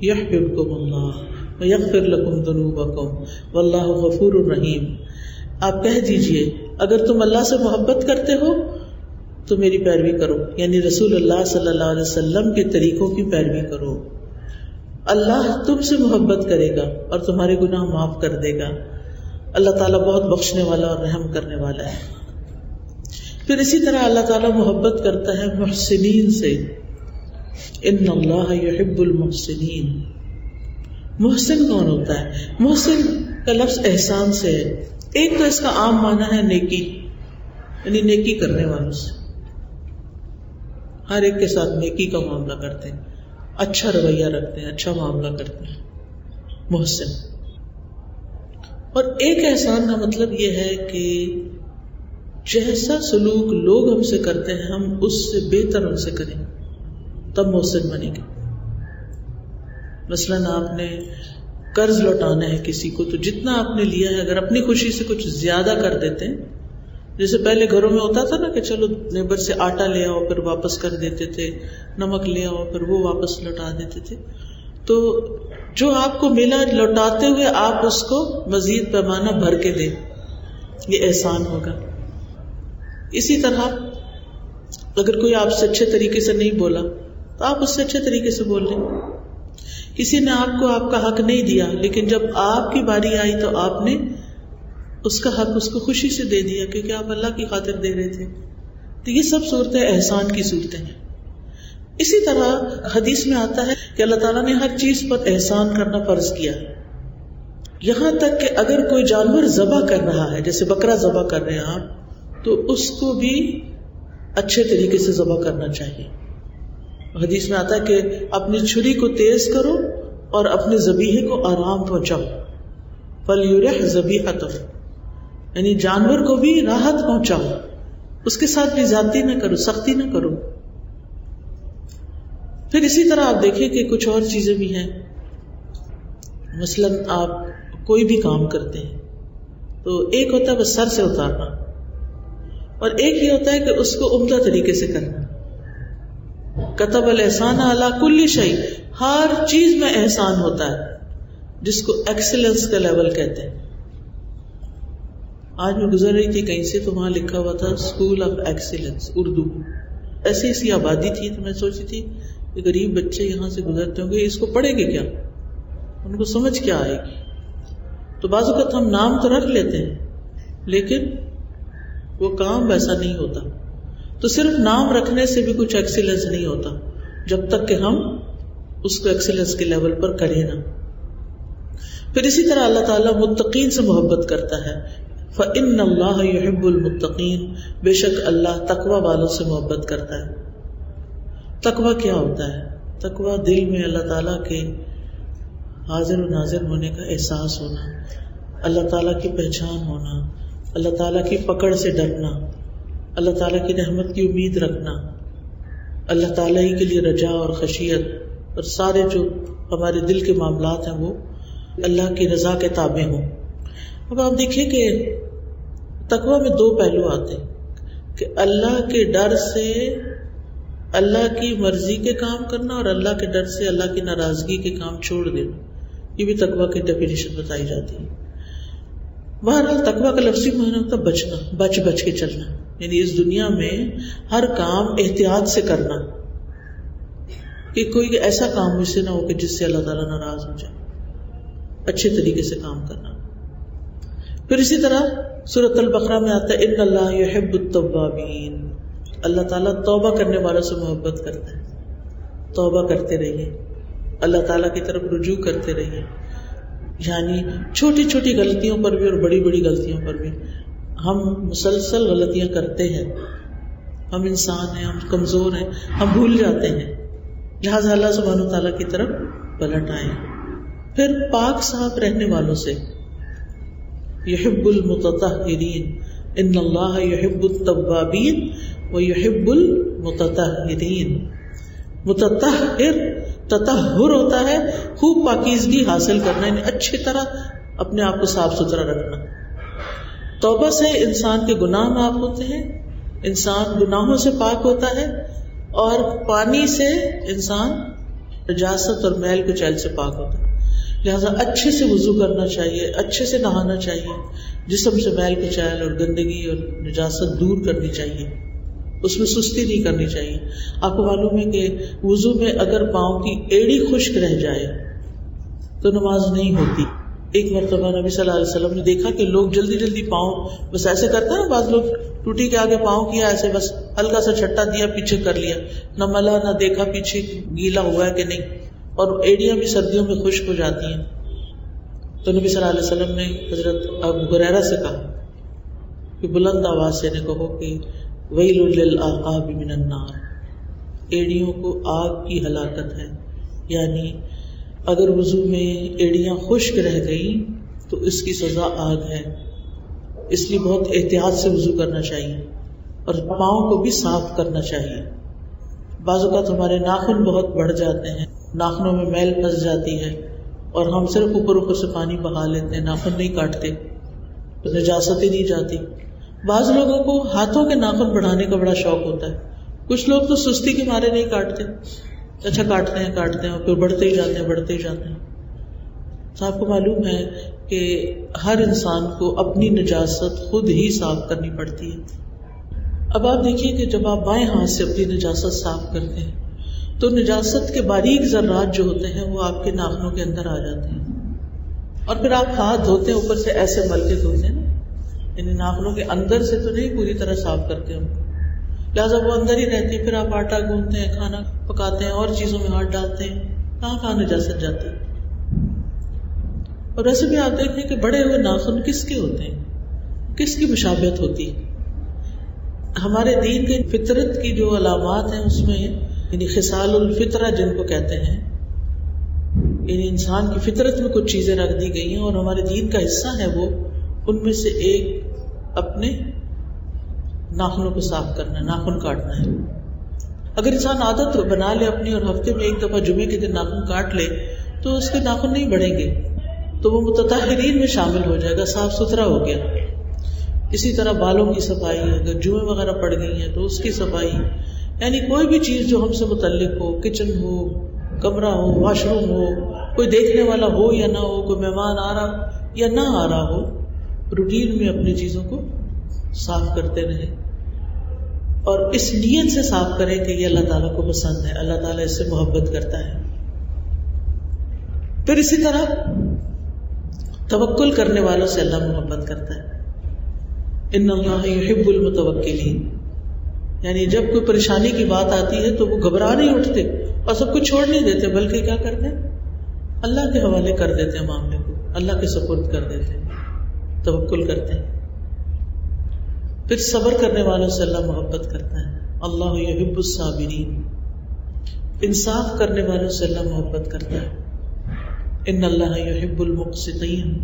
یحببکم اللہ ویغفر لکم ذنوبکم واللہ غفور رحیم۔ آپ کہہ دیجئے اگر تم اللہ سے محبت کرتے ہو تو میری پیروی کرو، یعنی رسول اللہ صلی اللہ علیہ وسلم کے طریقوں کی پیروی کرو، اللہ تم سے محبت کرے گا اور تمہارے گناہ معاف کر دے گا۔ اللہ تعالیٰ بہت بخشنے والا اور رحم کرنے والا ہے۔ پھر اسی طرح اللہ تعالیٰ محبت کرتا ہے محسنین سے، ان اللہ یحب المحسنین۔ محسن کون ہوتا ہے؟ محسن کا لفظ احسان سے ہے۔ ایک تو اس کا عام معنی ہے نیکی، یعنی نیکی کرنے والوں سے، ہر ایک کے ساتھ نیکی کا معاملہ کرتے ہیں، اچھا رویہ رکھتے ہیں، اچھا معاملہ کرتے ہیں، محسن۔ اور ایک احسان کا مطلب یہ ہے کہ جیسا سلوک لوگ ہم سے کرتے ہیں ہم اس سے بہتر ان سے کریں، تب محسن بنیں گے۔ مثلاً آپ نے قرض لوٹانا ہے کسی کو، تو جتنا آپ نے لیا ہے اگر اپنی خوشی سے کچھ زیادہ کر دیتے ہیں، جیسے پہلے گھروں میں ہوتا تھا نا کہ چلو نیبر سے آٹا لے آؤ پھر واپس کر دیتے تھے، نمک لے آؤ پھر وہ واپس لوٹا دیتے تھے، تو جو آپ کو ملا لوٹاتے ہوئے آپ اس کو مزید پیمانہ بھر کے دیں، یہ احسان ہوگا۔ اسی طرح اگر کوئی آپ سے اچھے طریقے سے نہیں بولا تو آپ اس سے اچھے طریقے سے بول لیں۔ کسی نے آپ کو آپ کا حق نہیں دیا لیکن جب آپ کی باری آئی تو آپ نے اس کا حق اس کو خوشی سے دے دیا کیونکہ آپ اللہ کی خاطر دے رہے تھے۔ تو یہ سب صورتیں احسان کی صورتیں ہیں۔ اسی طرح حدیث میں آتا ہے کہ اللہ تعالیٰ نے ہر چیز پر احسان کرنا فرض کیا، یہاں تک کہ اگر کوئی جانور ذبح کر رہا ہے، جیسے بکرا ذبح کر رہے ہیں آپ، تو اس کو بھی اچھے طریقے سے ذبح کرنا چاہیے۔ حدیث میں آتا ہے کہ اپنی چھری کو تیز کرو اور اپنے ذبیحے کو آرام پہنچاؤ، فَلْيُرِحْ ذَبِيحَتَهُ، یعنی جانور کو بھی راحت پہنچاؤ، اس کے ساتھ بھی زیادتی نہ کرو، سختی نہ کرو۔ پھر اسی طرح آپ دیکھیں کہ کچھ اور چیزیں بھی ہیں، مثلاً آپ کوئی بھی کام کرتے ہیں تو ایک ہوتا ہے بس سر سے اتارنا، اور ایک یہ ہوتا ہے کہ اس کو عمدہ طریقے سے کرنا۔ کتب الاحسان علی کل شیء، ہر چیز میں احسان ہوتا ہے، جس کو ایکسلنس کا لیول کہتے ہیں۔ آج میں گزر رہی تھی کہیں سے تو وہاں لکھا ہوا تھا اسکول آف ایکسیلنس اردو، ایسی ایسی آبادی تھی تو میں سوچی تھی کہ غریب بچے یہاں سے گزرتے ہوں گے، اس کو پڑھیں گے کیا، ان کو سمجھ کیا آئے گی؟ تو بعض اوقات ہم نام تو رکھ لیتے ہیں لیکن وہ کام ویسا نہیں ہوتا۔ تو صرف نام رکھنے سے بھی کچھ ایکسیلنس نہیں ہوتا جب تک کہ ہم اس کو ایکسیلنس کے لیول پر کریں نا۔ پھر اسی طرح اللہ تعالیٰ متقین سے محبت کرتا ہے، فَإِنَّ اللَّهَ يُحِبُّ الْمُتَّقِينَ، بے شک اللہ تقوی والوں سے محبت کرتا ہے۔ تقوی کیا ہوتا ہے؟ تقوی دل میں اللہ تعالیٰ کے حاضر و ناظر ہونے کا احساس ہونا، اللہ تعالیٰ کی پہچان ہونا، اللہ تعالیٰ کی پکڑ سے ڈرنا، اللہ تعالیٰ کی رحمت کی امید رکھنا، اللہ تعالیٰ ہی کے لیے رجا اور خشیت، اور سارے جو ہمارے دل کے معاملات ہیں وہ اللہ کی رضا کے تابع ہوں۔ اب آپ دیکھیں کہ تقوی میں دو پہلو آتے ہیں کہ اللہ کے ڈر سے اللہ کی مرضی کے کام کرنا اور اللہ کے ڈر سے اللہ کی ناراضگی کے کام چھوڑ دینا، یہ بھی تقوی کی ڈیفینیشن بتائی جاتی ہے۔ بہرحال تقوی کا لفظی معنی ہوتا ہے بچنا، بچ بچ کے چلنا، یعنی اس دنیا میں ہر کام احتیاط سے کرنا کہ کوئی ایسا کام مجھ سے نہ ہو کہ جس سے اللہ تعالیٰ ناراض ہو جائے، اچھے طریقے سے کام کرنا۔ پھر اسی طرح سورۃ البقرہ میں آتا ہے ان اللہ یحب التوابین، اللہ تعالیٰ توبہ کرنے والوں سے محبت کرتا ہے۔ توبہ کرتے رہیے، اللہ تعالیٰ کی طرف رجوع کرتے رہیے، یعنی چھوٹی چھوٹی غلطیوں پر بھی اور بڑی بڑی غلطیوں پر بھی ہم مسلسل غلطیاں کرتے ہیں، ہم انسان ہیں، ہم کمزور ہیں، ہم بھول جاتے ہیں، لہٰذا اللہ سبحانہ و تعالیٰ کی طرف پلٹ آئیں۔ پھر پاک صاف رہنے والوں سے، یحب المتطہرین، ان اللہ یحب التوابین ویحب المتطہرین. متطہر تطہر ہوتا ہے خوب پاکیزگی حاصل کرنا، یعنی اچھی طرح اپنے آپ کو صاف ستھرا رکھنا. توبہ سے انسان کے گناہ معاف ہوتے ہیں، انسان گناہوں سے پاک ہوتا ہے، اور پانی سے انسان نجاست اور میل کچیل سے پاک ہوتا ہے. لہٰذا اچھے سے وضو کرنا چاہیے، اچھے سے نہانا چاہیے، جسم سے میل کچیل اور گندگی اور نجاست دور کرنی چاہیے، اس میں سستی نہیں کرنی چاہیے. آپ کو معلوم ہے کہ وضو میں اگر پاؤں کی ایڑی خشک رہ جائے تو نماز نہیں ہوتی. ایک مرتبہ نبی صلی اللہ علیہ وسلم نے دیکھا کہ لوگ جلدی جلدی پاؤں بس ایسے کرتے ہیں نا، بعض لوگ ٹوٹی کے آگے پاؤں کیا ایسے بس ہلکا سا چھٹا دیا پیچھے کر لیا، نہ ملا نہ دیکھا پیچھے گیلا ہوا ہے کہ نہیں، اور ایڑیاں بھی سردیوں میں خشک ہو جاتی ہیں. تو نبی صلی اللہ علیہ وسلم نے حضرت ابو ہریرہ سے کہا کہ بلند آواز سے کہو کہ ویل للعقاب من النار، ایڑیوں کو آگ کی ہلاکت ہے. یعنی اگر وضو میں ایڑیاں خشک رہ گئیں تو اس کی سزا آگ ہے. اس لیے بہت احتیاط سے وضو کرنا چاہیے اور پاؤں کو بھی صاف کرنا چاہیے. بعض اوقات ہمارے ناخن بہت بڑھ جاتے ہیں، ناخنوں میں میل پھنس جاتی ہے اور ہم صرف اوپر سے پانی بہا لیتے ہیں، ناخن نہیں کاٹتے تو نجاست ہی نہیں جاتی. بعض لوگوں کو ہاتھوں کے ناخن بڑھانے کا بڑا شوق ہوتا ہے، کچھ لوگ تو سستی کے مارے نہیں کاٹتے، اچھا کاٹتے ہیں اور پھر بڑھتے ہی جاتے ہیں. تو آپ کو معلوم ہے کہ ہر انسان کو اپنی نجاست خود ہی صاف کرنی پڑتی ہے. اب آپ دیکھیے کہ جب آپ بائیں ہاتھ سے اپنی نجاست صاف کرتے ہیں تو نجاست کے باریک ذرات جو ہوتے ہیں وہ آپ کے ناخنوں کے اندر آ جاتے ہیں، اور پھر آپ ہاتھ دھوتے ہیں اوپر سے ایسے مل کے دھوتے ہیں، یعنی ناخنوں کے اندر سے تو نہیں پوری طرح صاف کرتے ان کو، لہٰذا وہ اندر ہی رہتی ہے. پھر آپ آٹا گوندتے ہیں، کھانا پکاتے ہیں، اور چیزوں میں ہاتھ ڈالتے ہیں، کہاں نجاست جاتی ہے. اور ویسے بھی آپ دیکھیں کہ بڑے ہوئے ناخن کس کے ہوتے ہیں، کس کی مشابہت ہوتی ہے. ہمارے دین کے فطرت کی جو علامات ہیں اس میں یعنی خصال الفطرہ جن کو کہتے ہیں، یعنی انسان کی فطرت میں کچھ چیزیں رکھ دی گئی ہیں اور ہمارے دین کا حصہ ہے وہ، ان میں سے ایک اپنے ناخنوں کو صاف کرنا، ناخن کاٹنا ہے. اگر انسان عادت بنا لے اپنی اور ہفتے میں ایک دفعہ جمعے کے دن ناخن کاٹ لے تو اس کے ناخن نہیں بڑھیں گے، تو وہ متطہرین میں شامل ہو جائے گا، صاف ستھرا ہو گیا. اسی طرح بالوں کی صفائی، اگر جوئیں وغیرہ پڑ گئی ہیں تو اس کی صفائی، یعنی کوئی بھی چیز جو ہم سے متعلق ہو، کچن ہو، کمرہ ہو، واش روم ہو، کوئی دیکھنے والا ہو یا نہ ہو، کوئی مہمان آ رہا یا نہ آ رہا ہو، روٹین میں اپنی چیزوں کو صاف کرتے رہیں اور اس نیت سے صاف کریں کہ یہ اللہ تعالیٰ کو پسند ہے، اللہ تعالیٰ اس سے محبت کرتا ہے. پھر اسی طرح توکل کرنے والوں سے اللہ محبت کرتا ہے. ان اللہ یحب المتوکلین، یعنی جب کوئی پریشانی کی بات آتی ہے تو وہ گھبرا نہیں اٹھتے اور سب کچھ چھوڑ نہیں دیتے، بلکہ کیا کرتے ہیں، اللہ کے حوالے کر دیتے ہیں، معاملے کو اللہ کے سپرد کر دیتے ہیں، توکل کرتے ہیں. پھر صبر کرنے والوں سے اللہ محبت کرتا ہے. اللہ یحب الصابرین، انصاف کرنے والوں سے اللہ محبت کرتا ہے. ان اللہ یحب المقسطین،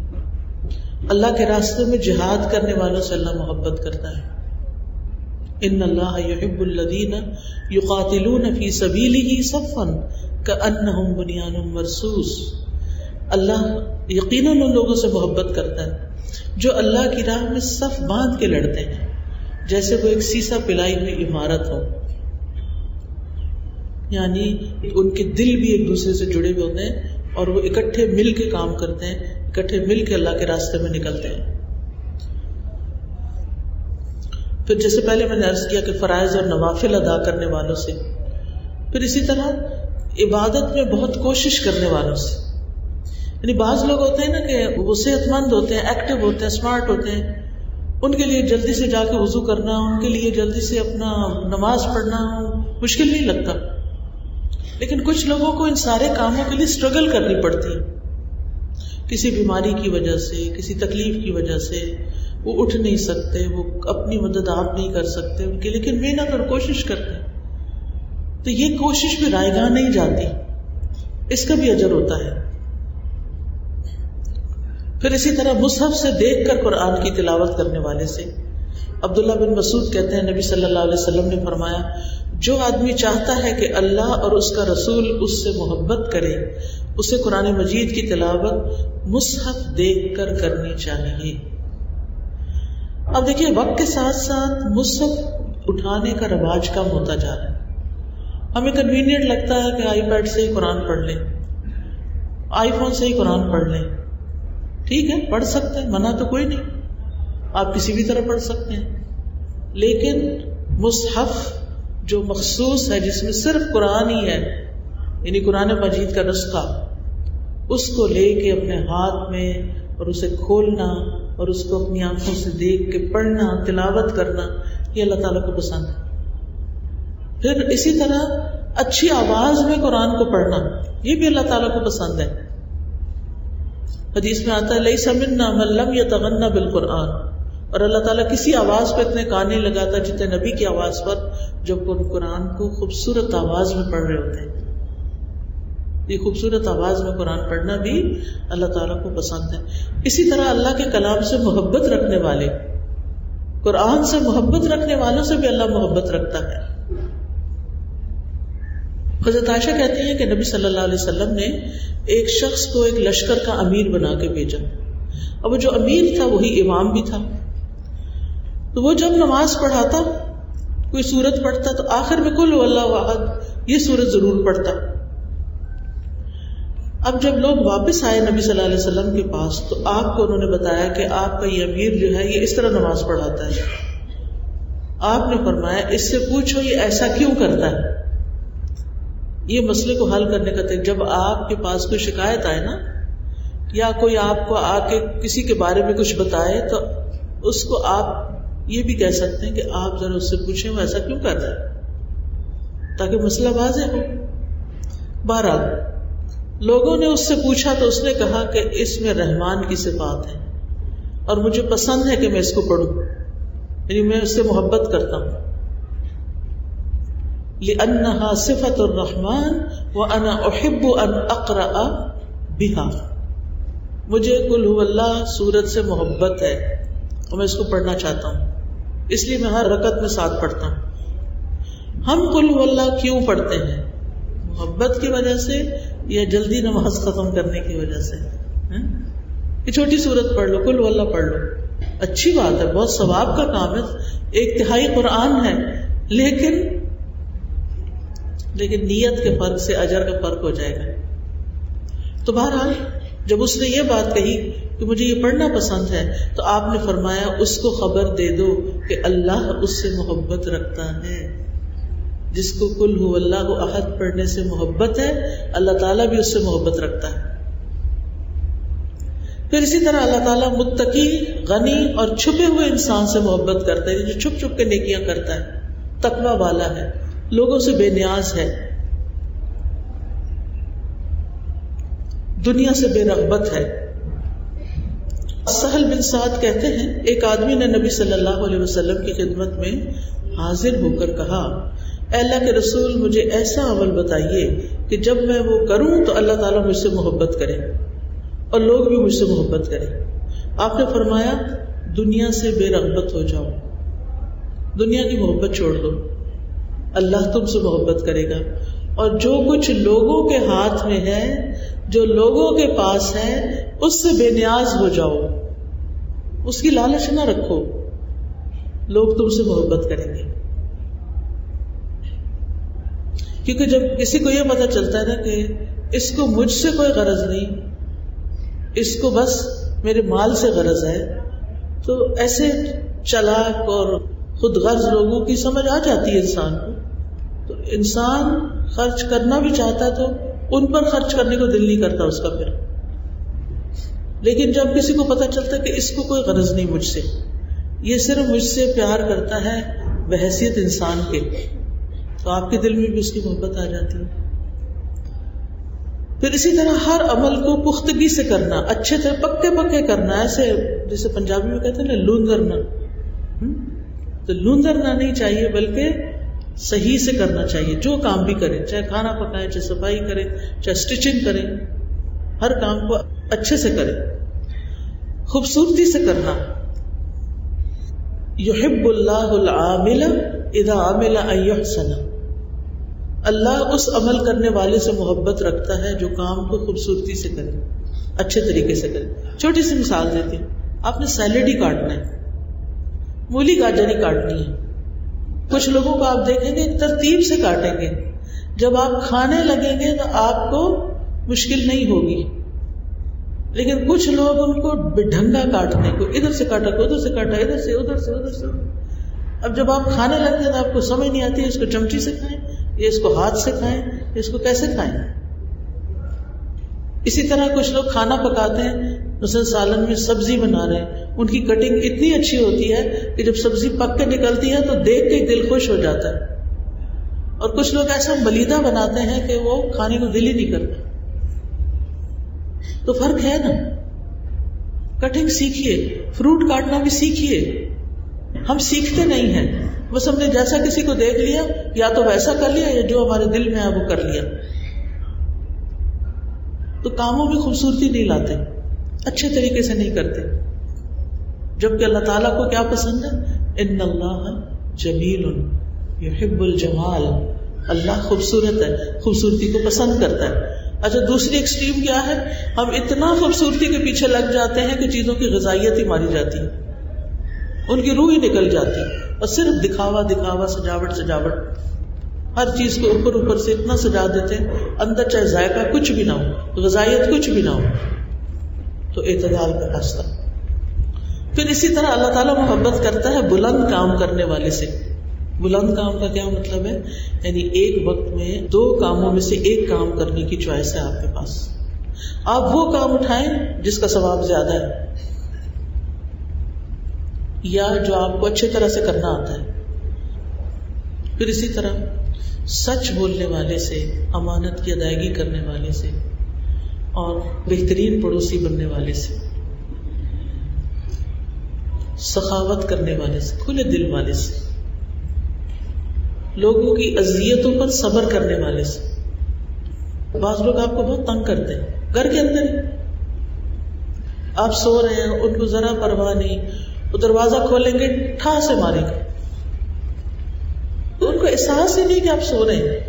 اللہ کے راستے میں جہاد کرنے والوں سے اللہ محبت کرتا ہے. ان اللہ یحب الذین یقاتلون فی سبیلہ صفا کأنہم بنیان مرصوص، اللہ یقیناً ان لوگوں سے محبت کرتا ہے جو اللہ کی راہ میں صف باندھ کے لڑتے ہیں، جیسے وہ ایک سیسا پلائی ہوئی عمارت ہو. یعنی ان کے دل بھی ایک دوسرے سے جڑے ہوئے ہوتے ہیں اور وہ اکٹھے مل کے کام کرتے ہیں، اکٹھے مل کے اللہ کے راستے میں نکلتے ہیں. پھر جیسے پہلے میں نے عرض کیا کہ فرائض اور نوافل ادا کرنے والوں سے، پھر اسی طرح عبادت میں بہت کوشش کرنے والوں سے. یعنی بعض لوگ ہوتے ہیں نا کہ وہ صحت مند ہوتے ہیں، ایکٹیو ہوتے ہیں، اسمارٹ ہوتے ہیں، ان کے لیے جلدی سے جا کے وضو کرنا، ان کے لیے جلدی سے اپنا نماز پڑھنا مشکل نہیں لگتا. لیکن کچھ لوگوں کو ان سارے کاموں کے لیے اسٹرگل کرنی پڑتی ہے، کسی بیماری کی وجہ سے، کسی تکلیف کی وجہ سے وہ اٹھ نہیں سکتے، وہ اپنی مدد آپ نہیں کر سکتے ان کی، لیکن محنت اور کوشش کرتے ہیں. تو یہ کوشش بھی رائے گاہ نہیں جاتی، اس کا بھی اجر ہوتا ہے. پھر اسی طرح مصحف سے دیکھ کر قرآن کی تلاوت کرنے والے سے، عبداللہ بن مسعود کہتے ہیں نبی صلی اللہ علیہ وسلم نے فرمایا جو آدمی چاہتا ہے کہ اللہ اور اس کا رسول اس سے محبت کرے اسے قرآن مجید کی تلاوت مصحف دیکھ کر کرنی چاہیے. اب دیکھیے وقت کے ساتھ ساتھ مصحف اٹھانے کا رواج کم ہوتا جا رہا ہے. ہمیں کنوینئنٹ لگتا ہے کہ آئی پیڈ سے ہی قرآن پڑھ لیں, آئی فون سے ہی قرآن پڑھ لیں. ٹھیک ہے, پڑھ سکتے ہیں, منع تو کوئی نہیں, آپ کسی بھی طرح پڑھ سکتے ہیں. لیکن مصحف جو مخصوص ہے جس میں صرف قرآن ہی ہے, یعنی قرآن مجید کا نسخہ, اس کو لے کے اپنے ہاتھ میں اور اسے کھولنا اور اس کو اپنی آنکھوں سے دیکھ کے پڑھنا, تلاوت کرنا, یہ اللہ تعالیٰ کو پسند ہے. پھر اسی طرح اچھی آواز میں قرآن کو پڑھنا, یہ بھی اللہ تعالیٰ کو پسند ہے. حدیث میں آتا ہے لیس منا من لم یتغنى بالقرآن, اور اللہ تعالیٰ کسی آواز پہ اتنے کان نہیں لگاتا جتنے نبی کی آواز پر, جب وہ قرآن کو خوبصورت آواز میں پڑھ رہے ہوتے ہیں. یہ خوبصورت آواز میں قرآن پڑھنا بھی اللہ تعالیٰ کو پسند ہے. اسی طرح اللہ کے کلام سے محبت رکھنے والے, قرآن سے محبت رکھنے والوں سے بھی اللہ محبت رکھتا ہے. حضرت عائشہ کہتی ہیں کہ نبی صلی اللہ علیہ وسلم نے ایک شخص کو ایک لشکر کا امیر بنا کے بھیجا. اب وہ جو امیر تھا وہی امام بھی تھا. تو وہ جب نماز پڑھاتا, کوئی سورت پڑھتا, تو آخر میں قل واللہ احد یہ سورت ضرور پڑھتا. اب جب لوگ واپس آئے نبی صلی اللہ علیہ وسلم کے پاس, تو آپ کو انہوں نے بتایا کہ آپ کا یہ امیر جو ہے یہ اس طرح نماز پڑھاتا ہے. آپ نے فرمایا اس سے پوچھو یہ ایسا کیوں کرتا ہے. یہ مسئلے کو حل کرنے کا طریقہ, جب آپ کے پاس کوئی شکایت آئے نا, یا کوئی آپ کو آ کے کسی کے بارے میں کچھ بتائے, تو اس کو آپ یہ بھی کہہ سکتے ہیں کہ آپ ذرا اس سے پوچھیں وہ ایسا کیوں کر رہا ہے, تاکہ مسئلہ واضح ہو. بہرحال لوگوں نے اس سے پوچھا تو اس نے کہا کہ اس میں رحمان کی صفات ہے اور مجھے پسند ہے کہ میں اس کو پڑھوں, یعنی میں اس سے محبت کرتا ہوں. لأنها صفت الرحمن وأنا أحب أن أقرأ بها, مجھے قل هو اللہ سورت سے محبت ہے اور میں اس کو پڑھنا چاہتا ہوں, اس لیے میں ہر رکعت میں ساتھ پڑھتا ہوں. ہم قل هو اللہ کیوں پڑھتے ہیں؟ محبت کی وجہ سے یا جلدی نماز ختم کرنے کی وجہ سے؟ یہ چھوٹی سورت پڑھ لو, قل هو اللہ پڑھ لو, اچھی بات ہے, بہت ثواب کا کام ہے, 1/3 قرآن ہے, لیکن نیت کے فرق سے اجر کا فرق ہو جائے گا. تو بہرحال جب اس نے یہ بات کہی کہ مجھے یہ پڑھنا پسند ہے, تو آپ نے فرمایا اس کو خبر دے دو کہ اللہ اس سے محبت رکھتا ہے. جس کو قل هو اللہ احد پڑھنے سے محبت ہے, اللہ تعالیٰ بھی اس سے محبت رکھتا ہے. پھر اسی طرح اللہ تعالیٰ متقی, غنی اور چھپے ہوئے انسان سے محبت کرتا ہے, جو چھپ چھپ کے نیکیاں کرتا ہے, تقوی والا ہے, لوگوں سے بے نیاز ہے, دنیا سے بے رغبت ہے. سہل بن سعد کہتے ہیں ایک آدمی نے نبی صلی اللہ علیہ وسلم کی خدمت میں حاضر ہو کر کہا, اے اللہ کے رسول مجھے ایسا عمل بتائیے کہ جب میں وہ کروں تو اللہ تعالیٰ مجھ سے محبت کرے اور لوگ بھی مجھ سے محبت کریں. آپ نے فرمایا دنیا سے بے رغبت ہو جاؤ, دنیا کی محبت چھوڑ دو, اللہ تم سے محبت کرے گا. اور جو کچھ لوگوں کے ہاتھ میں ہے, جو لوگوں کے پاس ہے, اس سے بے نیاز ہو جاؤ, اس کی لالچ نہ رکھو, لوگ تم سے محبت کریں گے. کیونکہ جب کسی کو یہ پتہ چلتا ہے نا کہ اس کو مجھ سے کوئی غرض نہیں, اس کو بس میرے مال سے غرض ہے, تو ایسے چلاک اور خود غرض لوگوں کی سمجھ آ جاتی ہے انسان کو. تو انسان خرچ کرنا بھی چاہتا ہے تو ان پر خرچ کرنے کو دل نہیں کرتا اس کا پھر. لیکن جب کسی کو پتہ چلتا ہے کہ اس کو کوئی غرض نہیں مجھ سے, یہ صرف مجھ سے پیار کرتا ہے بحیثیت انسان کے, تو آپ کے دل میں بھی اس کی محبت آ جاتی ہے. پھر اسی طرح ہر عمل کو پختگی سے کرنا, اچھے سے پکے کرنا, ایسے جیسے پنجابی میں کہتے ہیں نا لوندرنا, تو لوندرنا نہیں چاہیے بلکہ صحیح سے کرنا چاہیے. جو کام بھی کریں, چاہے کھانا پکائیں, چاہے صفائی کریں, چاہے اسٹچنگ کریں, ہر کام کو اچھے سے کریں, خوبصورتی سے کرنا. یحب اللہ العامل اذا عمل ان یحسن، اللہ اس عمل کرنے والے سے محبت رکھتا ہے جو کام کو خوبصورتی سے کرے، اچھے طریقے سے کرے۔ چھوٹی سی مثال دیتی ہوں، آپ نے سیلڈ ہی کاٹنا ہے، مولی گاجر ہی کاٹنی ہے۔ کچھ لوگوں کو آپ دیکھیں گے ترتیب سے کاٹیں گے، جب آپ کھانے لگیں گے تو آپ کو مشکل نہیں ہوگی، لیکن کچھ لوگ ان کو بڈھنگا کاٹنے کو، ادھر سے کاٹا ادھر سے کاٹا، ادھر سے ادھر سے ادھر سے۔ اب جب آپ کھانے لگتے ہیں تو آپ کو سمجھ نہیں آتی اس کو چمچی سے کھائیں یا اس کو ہاتھ سے کھائیں یا اس کو کیسے کھائیں۔ اسی طرح کچھ لوگ کھانا پکاتے ہیں، مثلا سالن میں سبزی بنا رہے ہیں، ان کی کٹنگ اتنی اچھی ہوتی ہے کہ جب سبزی پک کے نکلتی ہے تو دیکھ کے دل خوش ہو جاتا ہے، اور کچھ لوگ ایسا ملیدہ بناتے ہیں کہ وہ کھانے کو دل ہی نہیں کرتا۔ تو فرق ہے نا، کٹنگ سیکھیے، فروٹ کاٹنا بھی سیکھیے۔ ہم سیکھتے نہیں ہیں، بس ہم نے جیسا کسی کو دیکھ لیا یا تو ویسا کر لیا یا جو ہمارے دل میں ہے وہ کر لیا، تو کاموں میں خوبصورتی نہیں لاتے، اچھے طریقے سے نہیں کرتے۔ جبکہ اللہ تعالیٰ کو کیا پسند ہے؟ ان اللہ جمیل یحب الجمال، اللہ خوبصورت ہے، خوبصورتی کو پسند کرتا ہے۔ اچھا دوسری ایکسٹریم کیا ہے؟ ہم اتنا خوبصورتی کے پیچھے لگ جاتے ہیں کہ چیزوں کی غذائیت ہی ماری جاتی ہے، ان کی روح ہی نکل جاتی، اور صرف دکھاوا دکھاوا، سجاوٹ سجاوٹ، ہر چیز کو اوپر اوپر سے اتنا سجا دیتے ہیں، اندر چاہے ذائقہ کچھ بھی نہ ہو، غذائیت کچھ بھی نہ ہو۔ تو اعتدال کا راستہ۔ پھر اسی طرح اللہ تعالیٰ محبت کرتا ہے بلند کام کرنے والے سے۔ بلند کام کا کیا مطلب ہے؟ یعنی ایک وقت میں دو کاموں میں سے ایک کام کرنے کی چوائس ہے آپ کے پاس، آپ وہ کام اٹھائیں جس کا ثواب زیادہ ہے یا جو آپ کو اچھی طرح سے کرنا آتا ہے۔ پھر اسی طرح سچ بولنے والے سے، امانت کی ادائیگی کرنے والے سے، اور بہترین پڑوسی بننے والے سے، سخاوت کرنے والے سے، کھلے دل والے سے، لوگوں کی اذیتوں پر صبر کرنے والے سے۔ بعض لوگ آپ کو بہت تنگ کرتے ہیں، گھر کے اندر ہی آپ سو رہے ہیں، ان کو ذرا پرواہ نہیں، وہ دروازہ کھولیں گے ٹھا سے ماریں گے، ان کو احساس ہی نہیں کہ آپ سو رہے ہیں،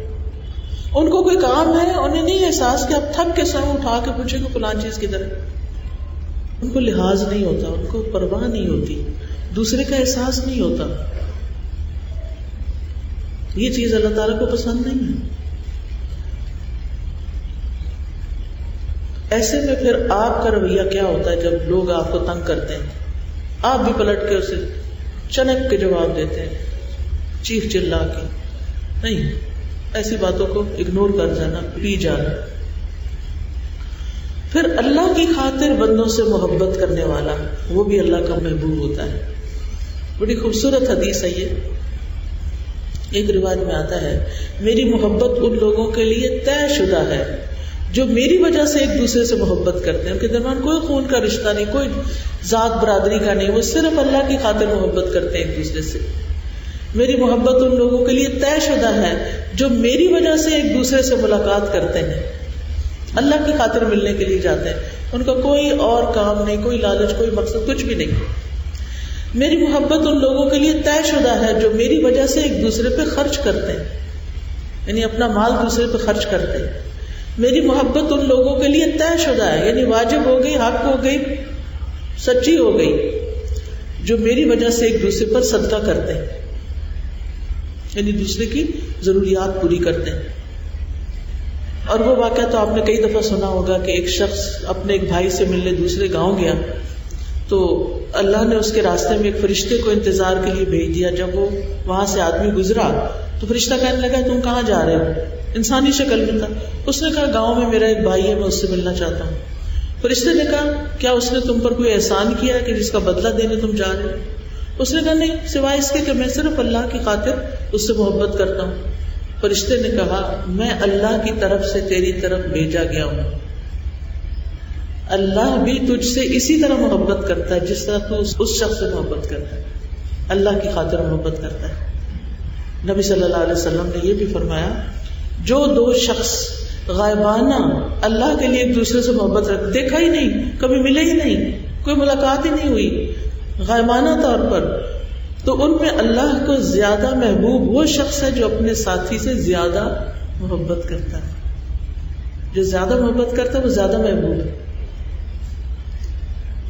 ان کو کوئی کام ہے، انہیں نہیں احساس کہ آپ تھک کے سو اٹھا کے پوچھیں گے فلان چیز کدھر ہے، ان کو لحاظ نہیں ہوتا، ان کو پرواہ نہیں ہوتی، دوسرے کا احساس نہیں ہوتا۔ یہ چیز اللہ تعالیٰ کو پسند نہیں ہے۔ ایسے میں پھر آپ کا رویہ کیا ہوتا ہے جب لوگ آپ کو تنگ کرتے ہیں؟ آپ بھی پلٹ کے اسے چنک کے جواب دیتے ہیں، چیخ چلا کے؟ نہیں، ایسی باتوں کو اگنور کر جانا، پی جانا۔ پھر اللہ کی خاطر بندوں سے محبت کرنے والا، وہ بھی اللہ کا محبوب ہوتا ہے۔ بڑی خوبصورت حدیث ہے یہ۔ ایک روایت میں آتا ہے، میری محبت ان لوگوں کے لیے طے شدہ ہے جو میری وجہ سے ایک دوسرے سے محبت کرتے ہیں، ان کے درمیان کوئی خون کا رشتہ نہیں، کوئی ذات برادری کا نہیں، وہ صرف اللہ کی خاطر محبت کرتے ہیں ایک دوسرے سے۔ میری محبت ان لوگوں کے لیے طے شدہ ہے جو میری وجہ سے ایک دوسرے سے ملاقات کرتے ہیں، اللہ کی خاطر ملنے کے لیے جاتے ہیں، ان کا کوئی اور کام نہیں، کوئی لالچ، کوئی مقصد، کچھ بھی نہیں۔ میری محبت ان لوگوں کے لیے طے شدہ ہے جو میری وجہ سے ایک دوسرے پہ خرچ کرتے ہیں، یعنی اپنا مال دوسرے پہ خرچ کرتے ہیں۔ میری محبت ان لوگوں کے لیے طے شدہ ہے، یعنی واجب ہو گئی، حق ہو گئی، سچی ہو گئی، جو میری وجہ سے ایک دوسرے پر صدقہ کرتے ہیں، یعنی دوسرے کی ضروریات پوری کرتے ہیں۔ اور وہ واقعہ تو آپ نے کئی دفعہ سنا ہوگا کہ ایک شخص اپنے ایک بھائی سے ملنے دوسرے گاؤں گیا، تو اللہ نے اس کے راستے میں ایک فرشتے کو انتظار کے لیے بھیج دیا۔ جب وہ وہاں سے آدمی گزرا تو فرشتہ کہنے لگا تم کہاں جا رہے ہو؟ انسانی شکل میں تھا۔ اس نے کہا گاؤں میں میرا ایک بھائی ہے، میں اس سے ملنا چاہتا ہوں۔ فرشتے نے کہا کیا اس نے تم پر کوئی احسان کیا کہ جس کا بدلہ دینے تم جا رہے ہو؟ اس نے کہا نہیں، سوائے اس کے کہ میں صرف اللہ کی خاطر اس سے محبت کرتا ہوں۔ فرشتے نے کہا میں اللہ کی طرف سے تیری طرف بھیجا گیا ہوں، اللہ بھی تجھ سے اسی طرح محبت کرتا ہے جس طرح تو اس شخص سے محبت کرتا ہے، اللہ کی خاطر محبت کرتا ہے۔ نبی صلی اللہ علیہ وسلم نے یہ بھی فرمایا جو دو شخص غائبانہ اللہ کے لیے ایک دوسرے سے محبت رکھ، دیکھا ہی نہیں، کبھی ملے ہی نہیں، کوئی ملاقات ہی نہیں ہوئی، غائبانہ طور پر تو ان میں اللہ کو زیادہ محبوب وہ شخص ہے جو اپنے ساتھی سے زیادہ محبت کرتا ہے. جو زیادہ محبت کرتا ہے وہ زیادہ محبوب ہے.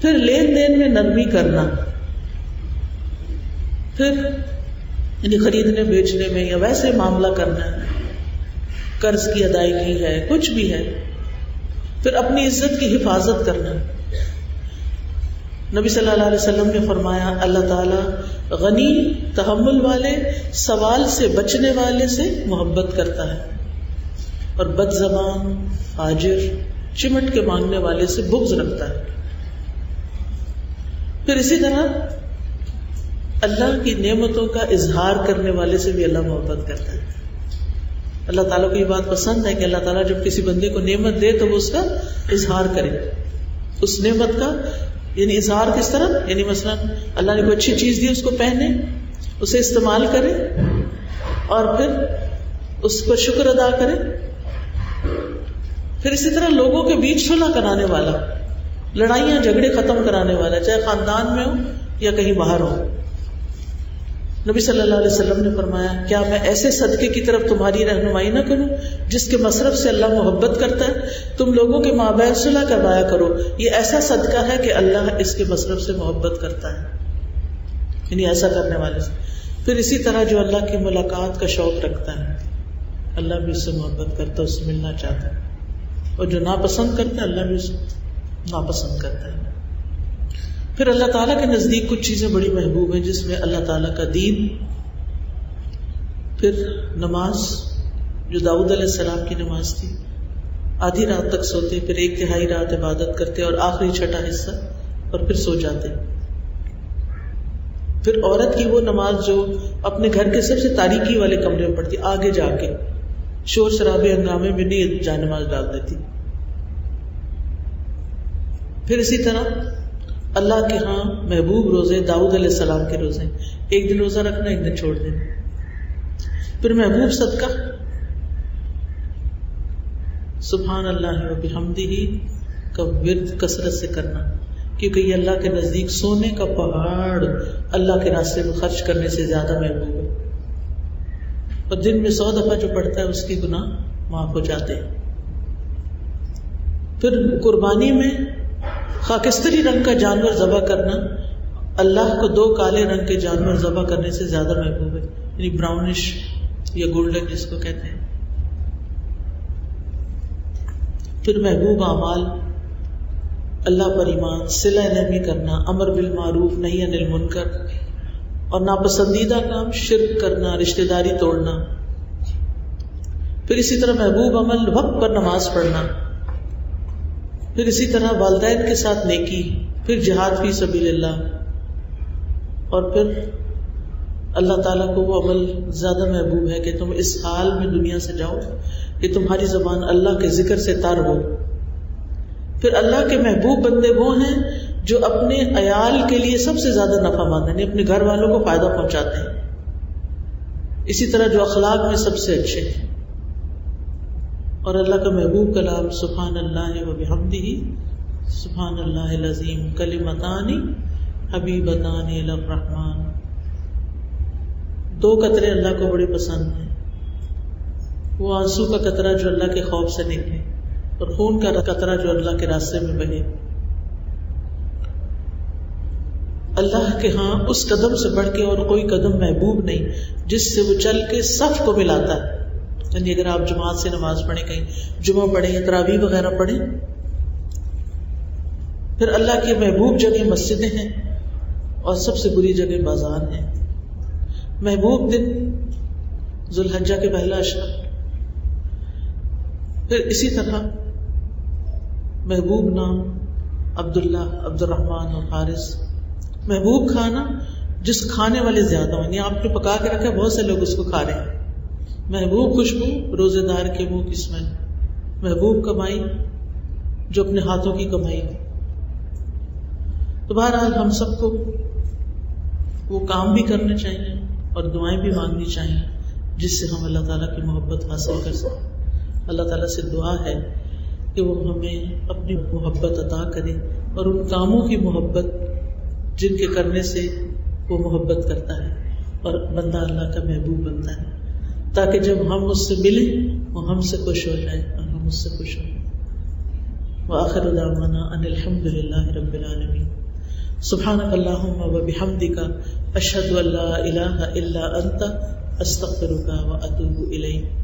پھر لین دین میں نرمی کرنا، پھر یعنی خریدنے بیچنے میں یا ویسے معاملہ کرنا ہے، قرض کی ادائیگی ہے، کچھ بھی ہے. پھر اپنی عزت کی حفاظت کرنا. نبی صلی اللہ علیہ وسلم نے فرمایا اللہ تعالیٰ غنی، تحمل والے، سوال سے بچنے والے سے محبت کرتا ہے، اور بد زبان، فاجر، چمٹ کے مانگنے والے سے بغض رکھتا ہے. پھر اسی طرح اللہ کی نعمتوں کا اظہار کرنے والے سے بھی اللہ محبت کرتا ہے. اللہ تعالیٰ کو یہ بات پسند ہے کہ اللہ تعالیٰ جب کسی بندے کو نعمت دے تو وہ اس کا اظہار کرے. اس نعمت کا یعنی اظہار کس طرح؟ یعنی مثلا اللہ نے کوئی اچھی چیز دی، اس کو پہنے، اسے استعمال کرے، اور پھر اس پر شکر ادا کرے. پھر اسی طرح لوگوں کے بیچ صلح کرانے والا، لڑائیاں جھگڑے ختم کرانے والا، چاہے خاندان میں ہو یا کہیں باہر ہو. نبی صلی اللہ علیہ وسلم نے فرمایا کیا میں ایسے صدقے کی طرف تمہاری رہنمائی نہ کروں جس کے مصرف سے اللہ محبت کرتا ہے؟ تم لوگوں کے مابین صلح کروایا کرو، یہ ایسا صدقہ ہے کہ اللہ اس کے مصرف سے محبت کرتا ہے. یعنی ایسا کرنے والے سے. پھر اسی طرح جو اللہ کی ملاقات کا شوق رکھتا ہے، اللہ بھی اس سے محبت کرتا ہے، اس سے ملنا چاہتا ہے. اور جو ناپسند کرتا ہے اللہ بھی اس سے ناپسند کرتا ہے. پھر اللہ تعالیٰ کے نزدیک کچھ چیزیں بڑی محبوب ہیں جس میں اللہ تعالیٰ کا دین، پھر نماز جو داؤد علیہ السلام کی نماز تھی، آدھی رات تک سوتے، پھر 1/3 رات عبادت کرتے اور آخری چھٹا حصہ اور پھر سو جاتے. پھر عورت کی وہ نماز جو اپنے گھر کے سب سے تاریکی والے کمرے میں پڑتی، آگے جا کے شور شرابے ہنگامے میں نہیں جا نماز ڈال دیتی. پھر اسی طرح اللہ کے ہاں محبوب روزے داؤد علیہ السلام کے روزے، 1 دن روزہ رکھنا، 1 دن چھوڑ دینا. پھر محبوب صدقہ سبحان اللہ و بحمدہ کا ورد کثرت سے کرنا، کیونکہ یہ اللہ کے نزدیک سونے کا پہاڑ اللہ کے راستے میں خرچ کرنے سے زیادہ محبوب ہے. اور دن میں 100 دفعہ جو پڑھتا ہے اس کی گناہ معاف ہو جاتے ہیں. پھر قربانی میں خاکستری رنگ کا جانور ذبح کرنا اللہ کو 2 کالے رنگ کے جانور ذبح کرنے سے زیادہ محبوب ہے، یعنی براؤنش یا گولڈن جس کو کہتے ہیں. پھر محبوب اعمال اللہ پر ایمان، صلہ رحمی کرنا، امر بالمعروف نہی عن المنکر، اور ناپسندیدہ کام شرک کرنا، رشتہ داری توڑنا. پھر اسی طرح محبوب عمل وقت پر نماز پڑھنا. پھر اسی طرح والدین کے ساتھ نیکی، پھر جہاد فی سبیل اللہ. اور پھر اللہ تعالیٰ کو وہ عمل زیادہ محبوب ہے کہ تم اس حال میں دنیا سے جاؤ کہ تمہاری زبان اللہ کے ذکر سے تر ہو. پھر اللہ کے محبوب بندے وہ ہیں جو اپنے عیال کے لیے سب سے زیادہ نفع مند ہیں، اپنے گھر والوں کو فائدہ پہنچاتے ہیں. اسی طرح جو اخلاق میں سب سے اچھے ہیں. اور اللہ کا محبوب کلام سبحان اللہ و بحمدہ سبحان اللہ العظیم کلمتان حبیبتان الی الرحمن. 2 قطرے اللہ کو بڑے پسند ہیں، وہ آنسو کا قطرہ جو اللہ کے خوف سے نکلے، اور خون کا قطرہ جو اللہ کے راستے میں بہے. اللہ کے ہاں اس قدم سے بڑھ کے اور کوئی قدم محبوب نہیں جس سے وہ چل کے صف کو ملاتا ہے. یعنی اگر آپ جماعت سے نماز پڑھیں، کہیں جمعہ پڑھیں یا تراویح وغیرہ پڑھیں. پھر اللہ کی محبوب جگہ مسجدیں ہیں اور سب سے بری جگہ بازار ہیں. محبوب دن ذوالحجہ کے پہلا عشرہ. پھر اسی طرح محبوب نام عبداللہ، عبد الرحمن اور حارث. محبوب کھانا جس کھانے والے زیادہ ہوں، یعنی آپ نے پکا کے رکھا، بہت سے لوگ اس کو کھا رہے ہیں. محبوب خوشبو روزے دار کے منہ کی اسمیل. محبوب کمائی جو اپنے ہاتھوں کی کمائی. تو بہرحال ہم سب کو وہ کام بھی کرنے چاہیے اور دعائیں بھی مانگنی چاہیے جس سے ہم اللہ تعالیٰ کی محبت حاصل کر سکیں. اللہ تعالیٰ سے دعا ہے کہ وہ ہمیں اپنی محبت عطا کرے اور ان کاموں کی محبت جن کے کرنے سے وہ محبت کرتا ہے اور بندہ اللہ کا محبوب بنتا ہے، تاکہ جب ہم اس سے ملیں وہ ہم سے خوش ہو جائے اور ہم اس سے خوش ہو جائیں۔ وآخر دعوانا ان الحمد للہ رب العالمین۔ سبحانک اللہم وبحمدک، اشہد ان لا الہ الا انت، استغفرک واتوب الیک۔